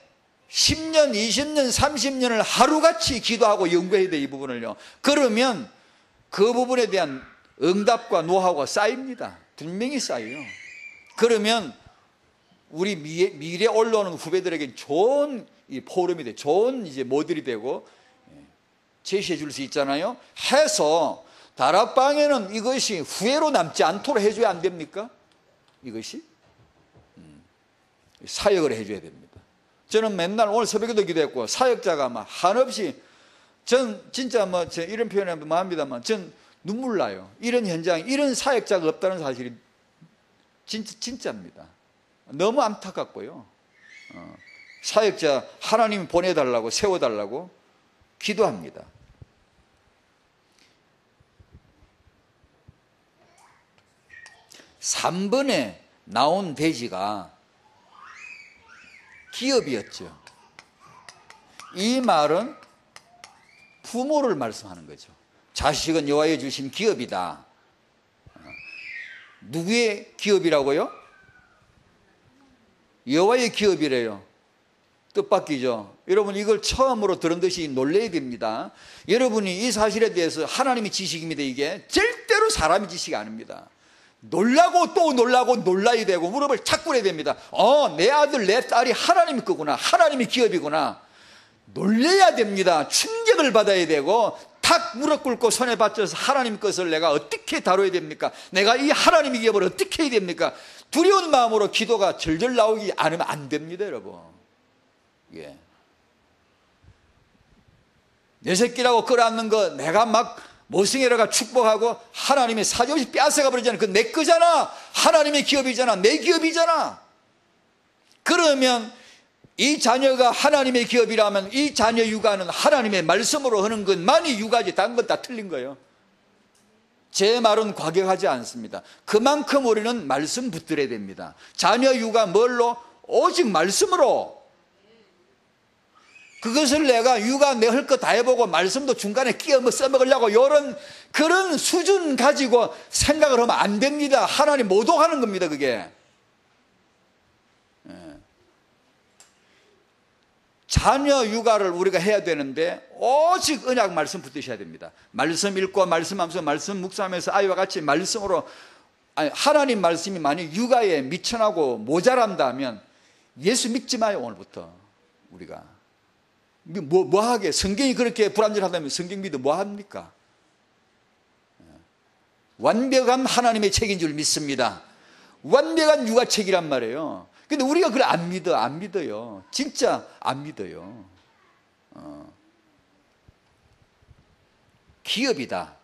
S1: 10년, 20년, 30년을 하루같이 기도하고 연구해야 돼, 이 부분을요. 그러면 그 부분에 대한 응답과 노하우가 쌓입니다. 분명히 쌓여요. 그러면 우리 미래 올라오는 후배들에게 좋은 포럼이 돼, 좋은 이제 모델이 되고 제시해 줄 수 있잖아요. 해서 다락방에는 이것이 후회로 남지 않도록 해줘야 안 됩니까? 이것이 사역을 해줘야 됩니다. 저는 맨날 오늘 새벽에도 기도했고 사역자가 막 한없이 전 진짜 뭐 이런 표현하면 합니다만 전 눈물 나요. 이런 현장, 이런 사역자가 없다는 사실이 진짜입니다. 너무 안타깝고요. 사역자 하나님 보내달라고 세워달라고 기도합니다. 3번에 나온 돼지가 기업이었죠. 이 말은 부모를 말씀하는 거죠. 자식은 여호와의 주신 기업이다. 누구의 기업이라고요? 여호와의 기업이래요. 뜻밖이죠. 여러분 이걸 처음으로 들은 듯이 놀라야 됩니다. 여러분이 이 사실에 대해서 하나님의 지식입니다. 이게 절대로 사람의 지식이 아닙니다. 놀라고 또 놀라고 놀라야 되고 무릎을 착 꿇어야 됩니다. 내 아들 내 딸이 하나님의 거구나. 하나님의 기업이구나. 놀라야 됩니다. 충격을 받아야 되고 탁 무릎 꿇고 손에 받쳐서 하나님 것을 내가 어떻게 다뤄야 됩니까? 내가 이 하나님의 기업을 어떻게 해야 됩니까? 두려운 마음으로 기도가 절절 나오기 않으면 안 됩니다, 여러분. 예. 내 새끼라고 끌어안는 거 내가 막 모승이라가 축복하고 하나님의 사정없이 빼앗아가 버리잖아. 그건 내 거잖아. 하나님의 기업이잖아. 내 기업이잖아. 그러면 이 자녀가 하나님의 기업이라면 이 자녀 육아는 하나님의 말씀으로 하는 것만이 육아지 다른 건 다 틀린 거예요. 제 말은 과격하지 않습니다. 그만큼 우리는 말씀 붙들어야 됩니다. 자녀 육아 뭘로? 오직 말씀으로. 그것을 내가 육아 내 할 거 다 해보고 말씀도 중간에 끼어 써먹으려고 그런 수준 가지고 생각을 하면 안 됩니다. 하나님 모독하는 겁니다. 그게 자녀 육아를 우리가 해야 되는데 오직 언약 말씀 붙드셔야 됩니다. 말씀 읽고 말씀하면서 말씀 묵상하면서 아이와 같이 말씀으로, 아니, 하나님 말씀이 만약 육아에 미천하고 모자란다면 예수 믿지 마요. 오늘부터 우리가 뭐하게, 성경이 그렇게 불완전하다면 성경 믿어 뭐합니까? 완벽한 하나님의 책인 줄 믿습니다. 완벽한 육아책이란 말이에요. 근데 우리가 그걸 안 믿어요. 진짜 안 믿어요. 기업이다.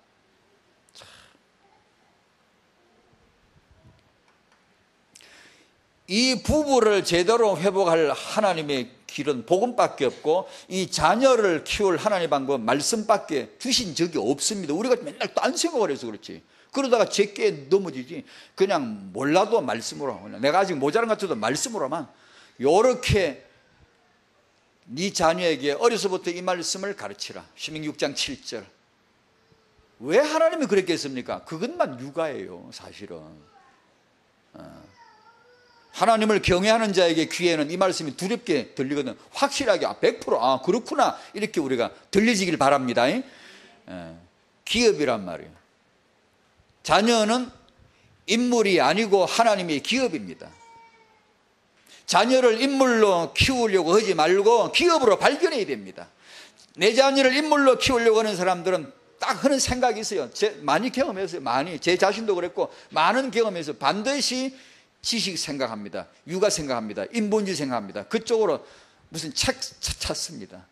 S1: 이 부부를 제대로 회복할 하나님의 길은 복음밖에 없고, 이 자녀를 키울 하나님의 방법은 말씀밖에 주신 적이 없습니다. 우리가 맨날 딴 생각을 해서 그렇지. 그러다가 제게 넘어지지. 그냥 몰라도 말씀으로, 내가 아직 모자란 것 같아도 말씀으로만 요렇게 네 자녀에게 어려서부터 이 말씀을 가르치라. 신명기 6장 7절. 왜 하나님이 그렇게 했습니까? 그것만 육아예요, 사실은. 하나님을 경외하는 자에게 귀에는 이 말씀이 두렵게 들리거든. 확실하게 100% 그렇구나 이렇게 우리가 들리시길 바랍니다. 기업이란 말이에요. 자녀는 인물이 아니고 하나님의 기업입니다. 자녀를 인물로 키우려고 하지 말고 기업으로 발견해야 됩니다. 내 자녀를 인물로 키우려고 하는 사람들은 딱 하는 생각이 있어요. 많이 경험했어요. 제 자신도 그랬고 많은 경험에서 반드시 지식 생각합니다. 육아 생각합니다. 인본주의 생각합니다. 그쪽으로 무슨 책 찾습니다.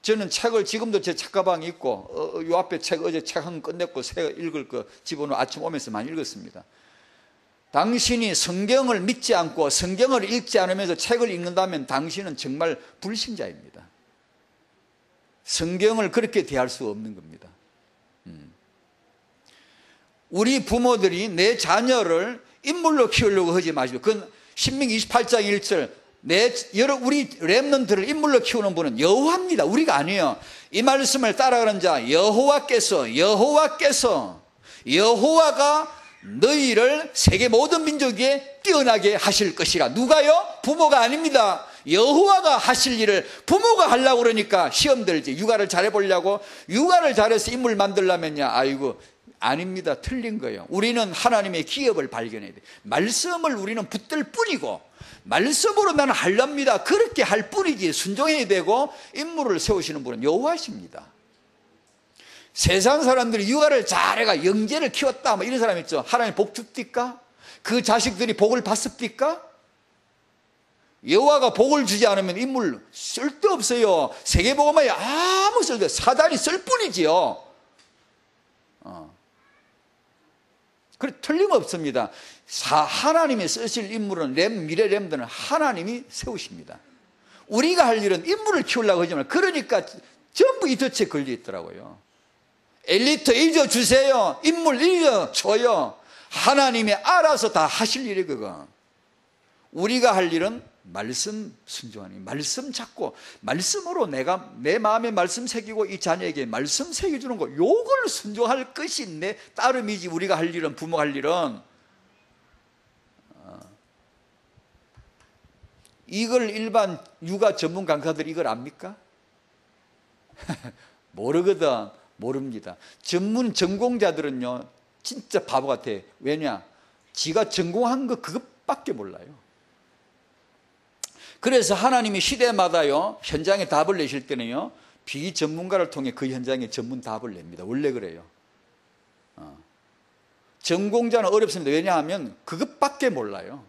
S1: 저는 책을 지금도 제 책가방에 있고 요 앞에 책 어제 책 한 권 끝냈고 새 읽을 거 집어넣어 아침 오면서 많이 읽었습니다. 당신이 성경을 믿지 않고 성경을 읽지 않으면서 책을 읽는다면 당신은 정말 불신자입니다. 성경을 그렇게 대할 수 없는 겁니다. 우리 부모들이 내 자녀를 인물로 키우려고 하지 마시고, 그건 신명기 28장 1절 우리 렘넌트를 인물로 키우는 분은 여호와입니다. 우리가 아니에요. 이 말씀을 따라가는 자 여호와가 너희를 세계 모든 민족에 뛰어나게 하실 것이라. 누가요? 부모가 아닙니다. 여호와가 하실 일을 부모가 하려고 그러니까 시험 들지. 육아를 잘해보려고, 육아를 잘해서 인물 만들려면요, 아이고 아닙니다. 틀린 거예요. 우리는 하나님의 기업을 발견해야 돼요. 말씀을 우리는 붙들 뿐이고 말씀으로 나는 하렵니다. 그렇게 할 뿐이지 순종해야 되고, 인물을 세우시는 분은 여호와십니다. 세상 사람들이 육아를 잘해가 영재를 키웠다 뭐 이런 사람 있죠. 하나님 복 줍니까? 그 자식들이 복을 받습니까? 여호와가 복을 주지 않으면 인물 쓸데없어요. 세계복음화에 아무 쓸데, 사단이 쓸 뿐이지요. 그래, 틀림없습니다. 하나님이 쓰실 인물은 미래 렘들은 하나님이 세우십니다. 우리가 할 일은 인물을 키우려고 하지만, 그러니까 전부 이 덫에 걸려 있더라고요. 엘리트 잊어주세요. 인물 잊어줘요. 하나님이 알아서 다 하실 일이 그거. 우리가 할 일은 말씀 순종하니, 말씀 잡고 말씀으로 내가 내 마음에 말씀 새기고 이 자녀에게 말씀 새겨주는 거, 요걸 순종할 것이 내 따름이지. 우리가 할 일은, 부모가 할 일은. 이걸 일반 육아 전문 강사들이 이걸 압니까? 모르거든. 모릅니다. 전공자들은요 진짜 바보 같아. 왜냐? 지가 전공한 거 그것밖에 몰라요. 그래서 하나님이 시대마다요 현장에 답을 내실 때는요 비전문가를 통해 그 현장에 전문 답을 냅니다. 원래 그래요. 전공자는 어렵습니다. 왜냐하면 그것밖에 몰라요.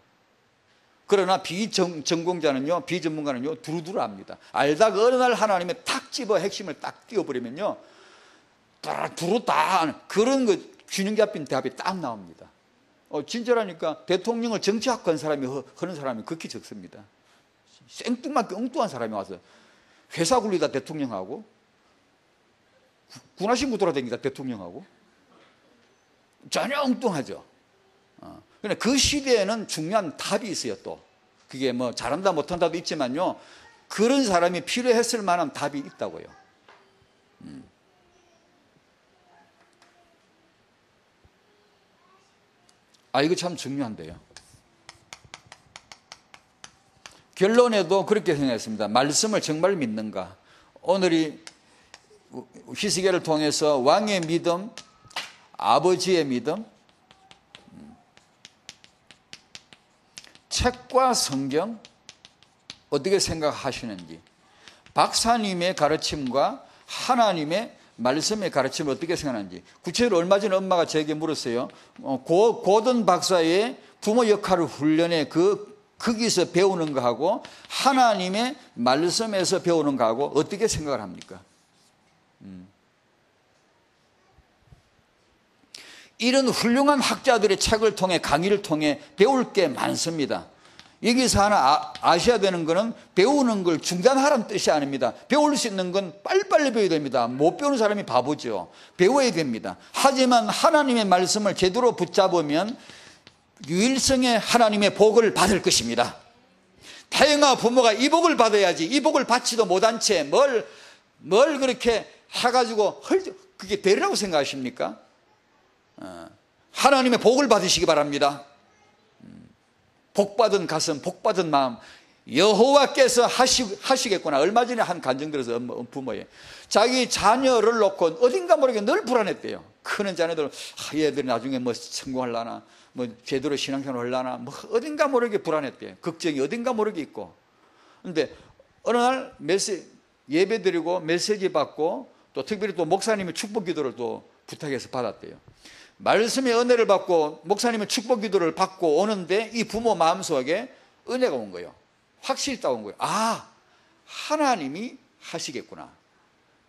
S1: 그러나 비전공자는요, 비전문가는요 두루두루 압니다. 알다가 어느 날 하나님이 탁 집어 핵심을 딱 띄워버리면요 두루 다 그런 거 균형 잡힌 답이 딱 나옵니다. 진짜라니까. 대통령을 정치학과 한 사람이 하는 사람이 극히 적습니다. 생뚱맞게 엉뚱한 사람이 와서 회사 굴리다 대통령하고, 군화신고 돌아다니다 대통령하고, 전혀 엉뚱하죠. 그런데 그 시대에는 중요한 답이 있어요. 또 그게 뭐 잘한다 못한다도 있지만요, 그런 사람이 필요했을 만한 답이 있다고요. 이거 참 중요한데요. 결론에도 그렇게 생각했습니다. 말씀을 정말 믿는가? 오늘이 희스기야를 통해서 왕의 믿음, 아버지의 믿음, 책과 성경 어떻게 생각하시는지, 박사님의 가르침과 하나님의 말씀의 가르침을 어떻게 생각하는지. 구체적으로 얼마 전에 엄마가 저에게 물었어요. 고든 박사의 부모 역할을 훈련해 거기서 배우는 거하고 하나님의 말씀에서 배우는 거하고 어떻게 생각을 합니까? 이런 훌륭한 학자들의 책을 통해 강의를 통해 배울 게 많습니다. 여기서 하나 아셔야 되는 것은 배우는 걸 중단하라는 뜻이 아닙니다. 배울 수 있는 건 빨리빨리 배워야 됩니다. 못 배우는 사람이 바보죠. 배워야 됩니다. 하지만 하나님의 말씀을 제대로 붙잡으면 유일성의 하나님의 복을 받을 것입니다. 태영아 부모가 이 복을 받아야지 이 복을 받지도 못한 채 뭘 그렇게 해가지고 그게 되리라고 생각하십니까? 하나님의 복을 받으시기 바랍니다. 복받은 가슴, 복받은 마음, 여호와께서 하시겠구나. 얼마 전에 한 간증 들어서 부모에 자기 자녀를 놓고 어딘가 모르게 늘 불안했대요. 크는 자녀들 얘들이 나중에 뭐 성공하려나, 뭐 제대로 신앙생활 하려나, 뭐 어딘가 모르게 불안했대요. 걱정이 어딘가 모르게 있고. 그런데 어느 날 예배 드리고 메시지 받고 또 특별히 또 목사님의 축복 기도를 또 부탁해서 받았대요. 말씀의 은혜를 받고 목사님의 축복 기도를 받고 오는데 이 부모 마음속에 은혜가 온 거예요. 확실히 딱 온 거예요. 아, 하나님이 하시겠구나.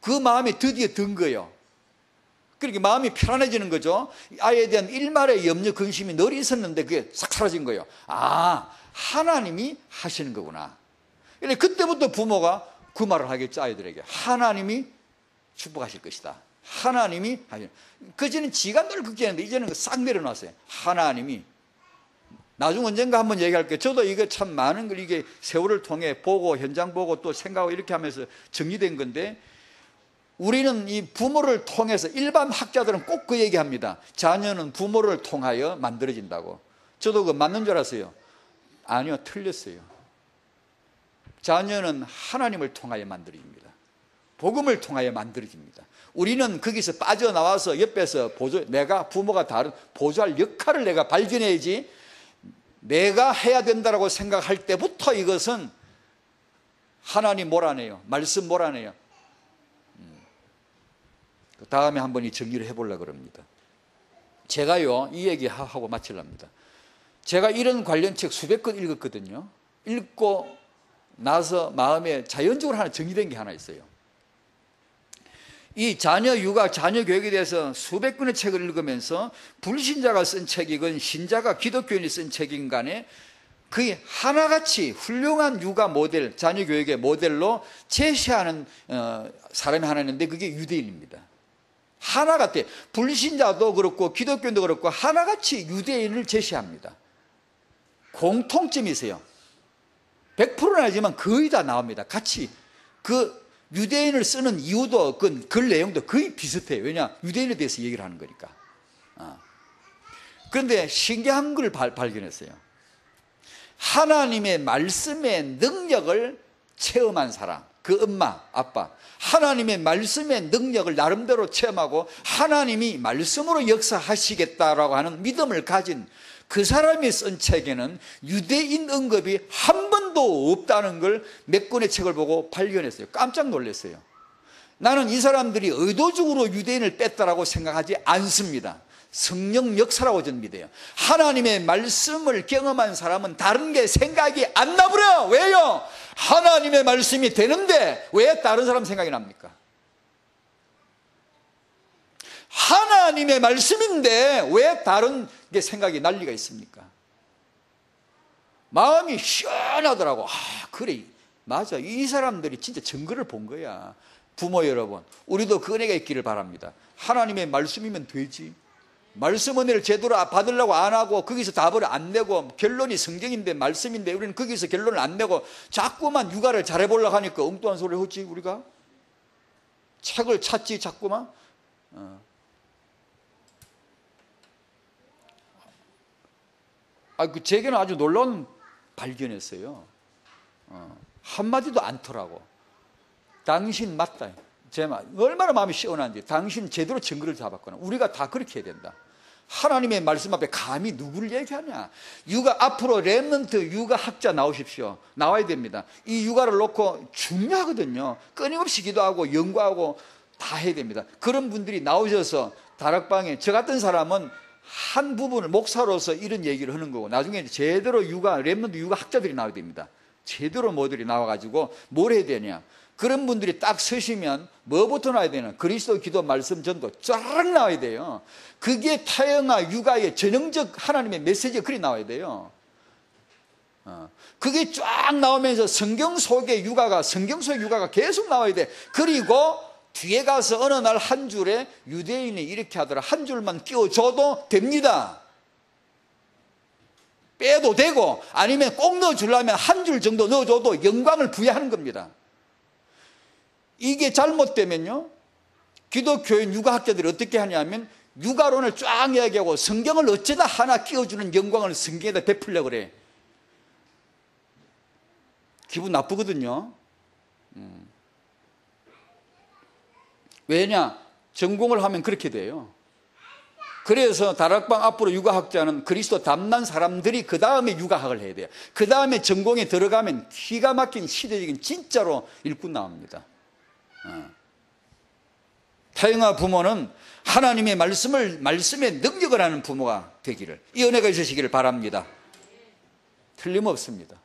S1: 그 마음이 드디어 든 거예요. 그렇게 마음이 편안해지는 거죠. 아이에 대한 일말의 염려 근심이 늘 있었는데 그게 싹 사라진 거예요. 아, 하나님이 하시는 거구나. 그때부터 부모가 그 말을 하겠죠. 아이들에게 하나님이 축복하실 것이다. 하나님이 하시는. 그전엔 지가 늘 걱정했는데 이제는 싹 내려놨어요. 하나님이. 나중 언젠가 한번 얘기할게요. 저도 이거 참 많은 걸 이게 세월을 통해 보고 현장 보고 또 생각하고 이렇게 하면서 정리된 건데, 우리는 이 부모를 통해서, 일반 학자들은 꼭 그 얘기합니다. 자녀는 부모를 통하여 만들어진다고. 저도 그거 맞는 줄 알았어요. 아니요, 틀렸어요. 자녀는 하나님을 통하여 만들어집니다. 복음을 통하여 만들어집니다. 우리는 거기서 빠져나와서 옆에서 내가 부모가 다른 보조할 역할을 내가 발견해야지, 내가 해야 된다고 생각할 때부터 이것은 하나님 몰아내요. 말씀 몰아내요. 그 다음에 한번 이 정리를 해보려고 합니다. 제가요, 이 얘기 하고 마치랍니다. 제가 이런 관련 책 수백 권 읽었거든요. 읽고 나서 마음에 자연적으로 하나 정리된 게 하나 있어요. 이 자녀 육아, 자녀 교육에 대해서 수백 권의 책을 읽으면서 불신자가 쓴 책이건 신자가 기독교인이 쓴 책인 간에 거의 하나같이 훌륭한 육아 모델, 자녀 교육의 모델로 제시하는 사람이 하나 있는데 그게 유대인입니다. 하나같아. 불신자도 그렇고 기독교인도 그렇고 하나같이 유대인을 제시합니다. 공통점이 있어요. 100%는 아니지만 거의 다 나옵니다. 같이 그 유대인을 쓰는 이유도 글 내용도 거의 비슷해요. 왜냐? 유대인에 대해서 얘기를 하는 거니까. 그런데 신기한 걸 발견했어요. 하나님의 말씀의 능력을 체험한 사람, 그 엄마, 아빠, 하나님의 말씀의 능력을 나름대로 체험하고 하나님이 말씀으로 역사하시겠다라고 하는 믿음을 가진 그 사람이 쓴 책에는 유대인 언급이 한 번도 없다는 걸 몇 권의 책을 보고 발견했어요. 깜짝 놀랐어요. 나는 이 사람들이 의도적으로 유대인을 뺐다라고 생각하지 않습니다. 성령 역사라고 저는 믿어요. 하나님의 말씀을 경험한 사람은 다른 게 생각이 안 나버려요. 왜요? 하나님의 말씀이 되는데 왜 다른 사람 생각이 납니까? 하나님의 말씀인데 왜 다른 게 생각이 날 리가 있습니까? 마음이 시원하더라고. 그래, 맞아. 이 사람들이 진짜 증거를 본 거야. 부모 여러분, 우리도 그 은혜가 있기를 바랍니다. 하나님의 말씀이면 되지. 말씀 은혜를 제대로 받으려고 안 하고 거기서 답을 안 내고, 결론이 성경인데 말씀인데 우리는 거기서 결론을 안 내고 자꾸만 육아를 잘해보려고 하니까 엉뚱한 소리를 하지. 우리가 책을 찾지 자꾸만. 제게는 아주 놀라운 발견했어요. 한마디도 않더라고. 당신 맞다. 제 말 얼마나 마음이 시원한지. 당신 제대로 증거를 잡았구나. 우리가 다 그렇게 해야 된다. 하나님의 말씀 앞에 감히 누구를 얘기하냐. 육아, 앞으로 렘넌트 육아학자 나오십시오. 나와야 됩니다. 이 육아를 놓고 중요하거든요. 끊임없이 기도하고 연구하고 다 해야 됩니다. 그런 분들이 나오셔서 다락방에, 저 같은 사람은 한 부분을 목사로서 이런 얘기를 하는 거고, 나중에 제대로 육아, 렘넌트 육아학자들이 나와야 됩니다. 제대로 모델이 나와가지고 뭘 해야 되냐. 그런 분들이 딱 서시면 뭐부터 나와야 되나? 그리스도 기도 말씀 전도 쫙 나와야 돼요. 그게 타영아 육아의 전형적 하나님의 메시지가 그리 나와야 돼요. 그게 쫙 나오면서 성경 속의 육아가 계속 나와야 돼. 그리고 뒤에 가서 어느 날 한 줄에 유대인이 이렇게 하더라. 한 줄만 끼워줘도 됩니다. 빼도 되고, 아니면 꼭 넣어주려면 한 줄 정도 넣어줘도 영광을 부여하는 겁니다. 이게 잘못되면요, 기독교인 육아학자들이 어떻게 하냐면 육아론을 쫙 이야기하고 성경을 어쩌다 하나 끼워주는 영광을 성경에다 베풀려고 그래. 기분 나쁘거든요. 왜냐? 전공을 하면 그렇게 돼요. 그래서 다락방 앞으로 육아학자는 그리스도 닮는 사람들이 그 다음에 육아학을 해야 돼요. 그 다음에 전공에 들어가면 기가 막힌 시대적인 진짜로 일꾼 나옵니다. 타영아 부모는 하나님의 말씀의 능력을 하는 부모가 되기를, 이 은혜가 있으시기를 바랍니다. 틀림없습니다.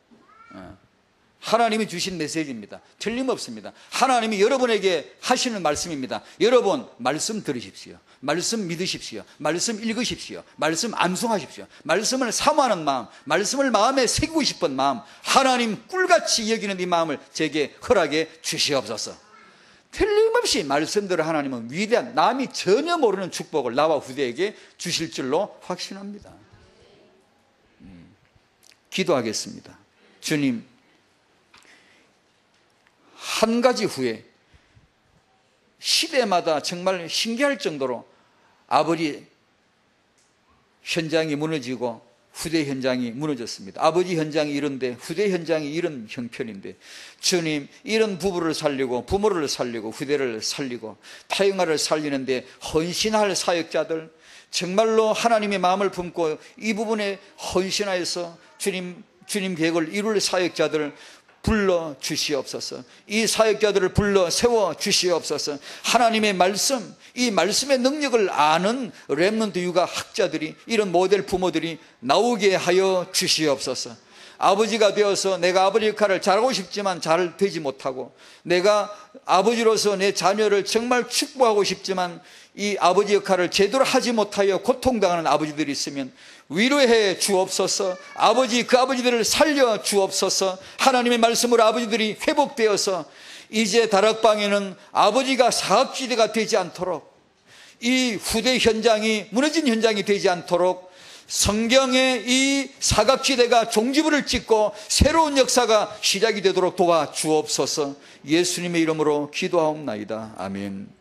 S1: 하나님이 주신 메시지입니다. 틀림없습니다. 하나님이 여러분에게 하시는 말씀입니다. 여러분 말씀 들으십시오. 말씀 믿으십시오. 말씀 읽으십시오. 말씀 암송하십시오. 말씀을 사모하는 마음, 말씀을 마음에 새기고 싶은 마음, 하나님 꿀같이 여기는 이 마음을 제게 허락해 주시옵소서. 틀림없이 말씀대로 하나님은 위대한, 남이 전혀 모르는 축복을 나와 후대에게 주실 줄로 확신합니다. 기도하겠습니다. 주님, 한 가지 후에 시대마다 정말 신기할 정도로 아버지 현장이 무너지고 후대 현장이 무너졌습니다. 아버지 현장이 이런데 후대 현장이 이런 형편인데, 주님, 이런 부부를 살리고 부모를 살리고 후대를 살리고 타영아를 살리는데 헌신할 사역자들, 정말로 하나님의 마음을 품고 이 부분에 헌신하여서 주님 계획을 이룰 사역자들을 불러 주시옵소서. 이 사역자들을 불러 세워 주시옵소서. 하나님의 말씀, 이 말씀의 능력을 아는 렘넌트 육아 학자들이, 이런 모델 부모들이 나오게 하여 주시옵소서. 아버지가 되어서 내가 아버지 역할을 잘하고 싶지만 잘 되지 못하고, 내가 아버지로서 내 자녀를 정말 축복하고 싶지만 이 아버지 역할을 제대로 하지 못하여 고통당하는 아버지들이 있으면 위로해 주옵소서. 그 아버지들을 살려 주옵소서. 하나님의 말씀으로 아버지들이 회복되어서 이제 다락방에는 아버지가 사각지대가 되지 않도록, 이 후대 현장이 무너진 현장이 되지 않도록 성경의 이 사각지대가 종지부를 찍고 새로운 역사가 시작이 되도록 도와주옵소서. 예수님의 이름으로 기도하옵나이다. 아멘.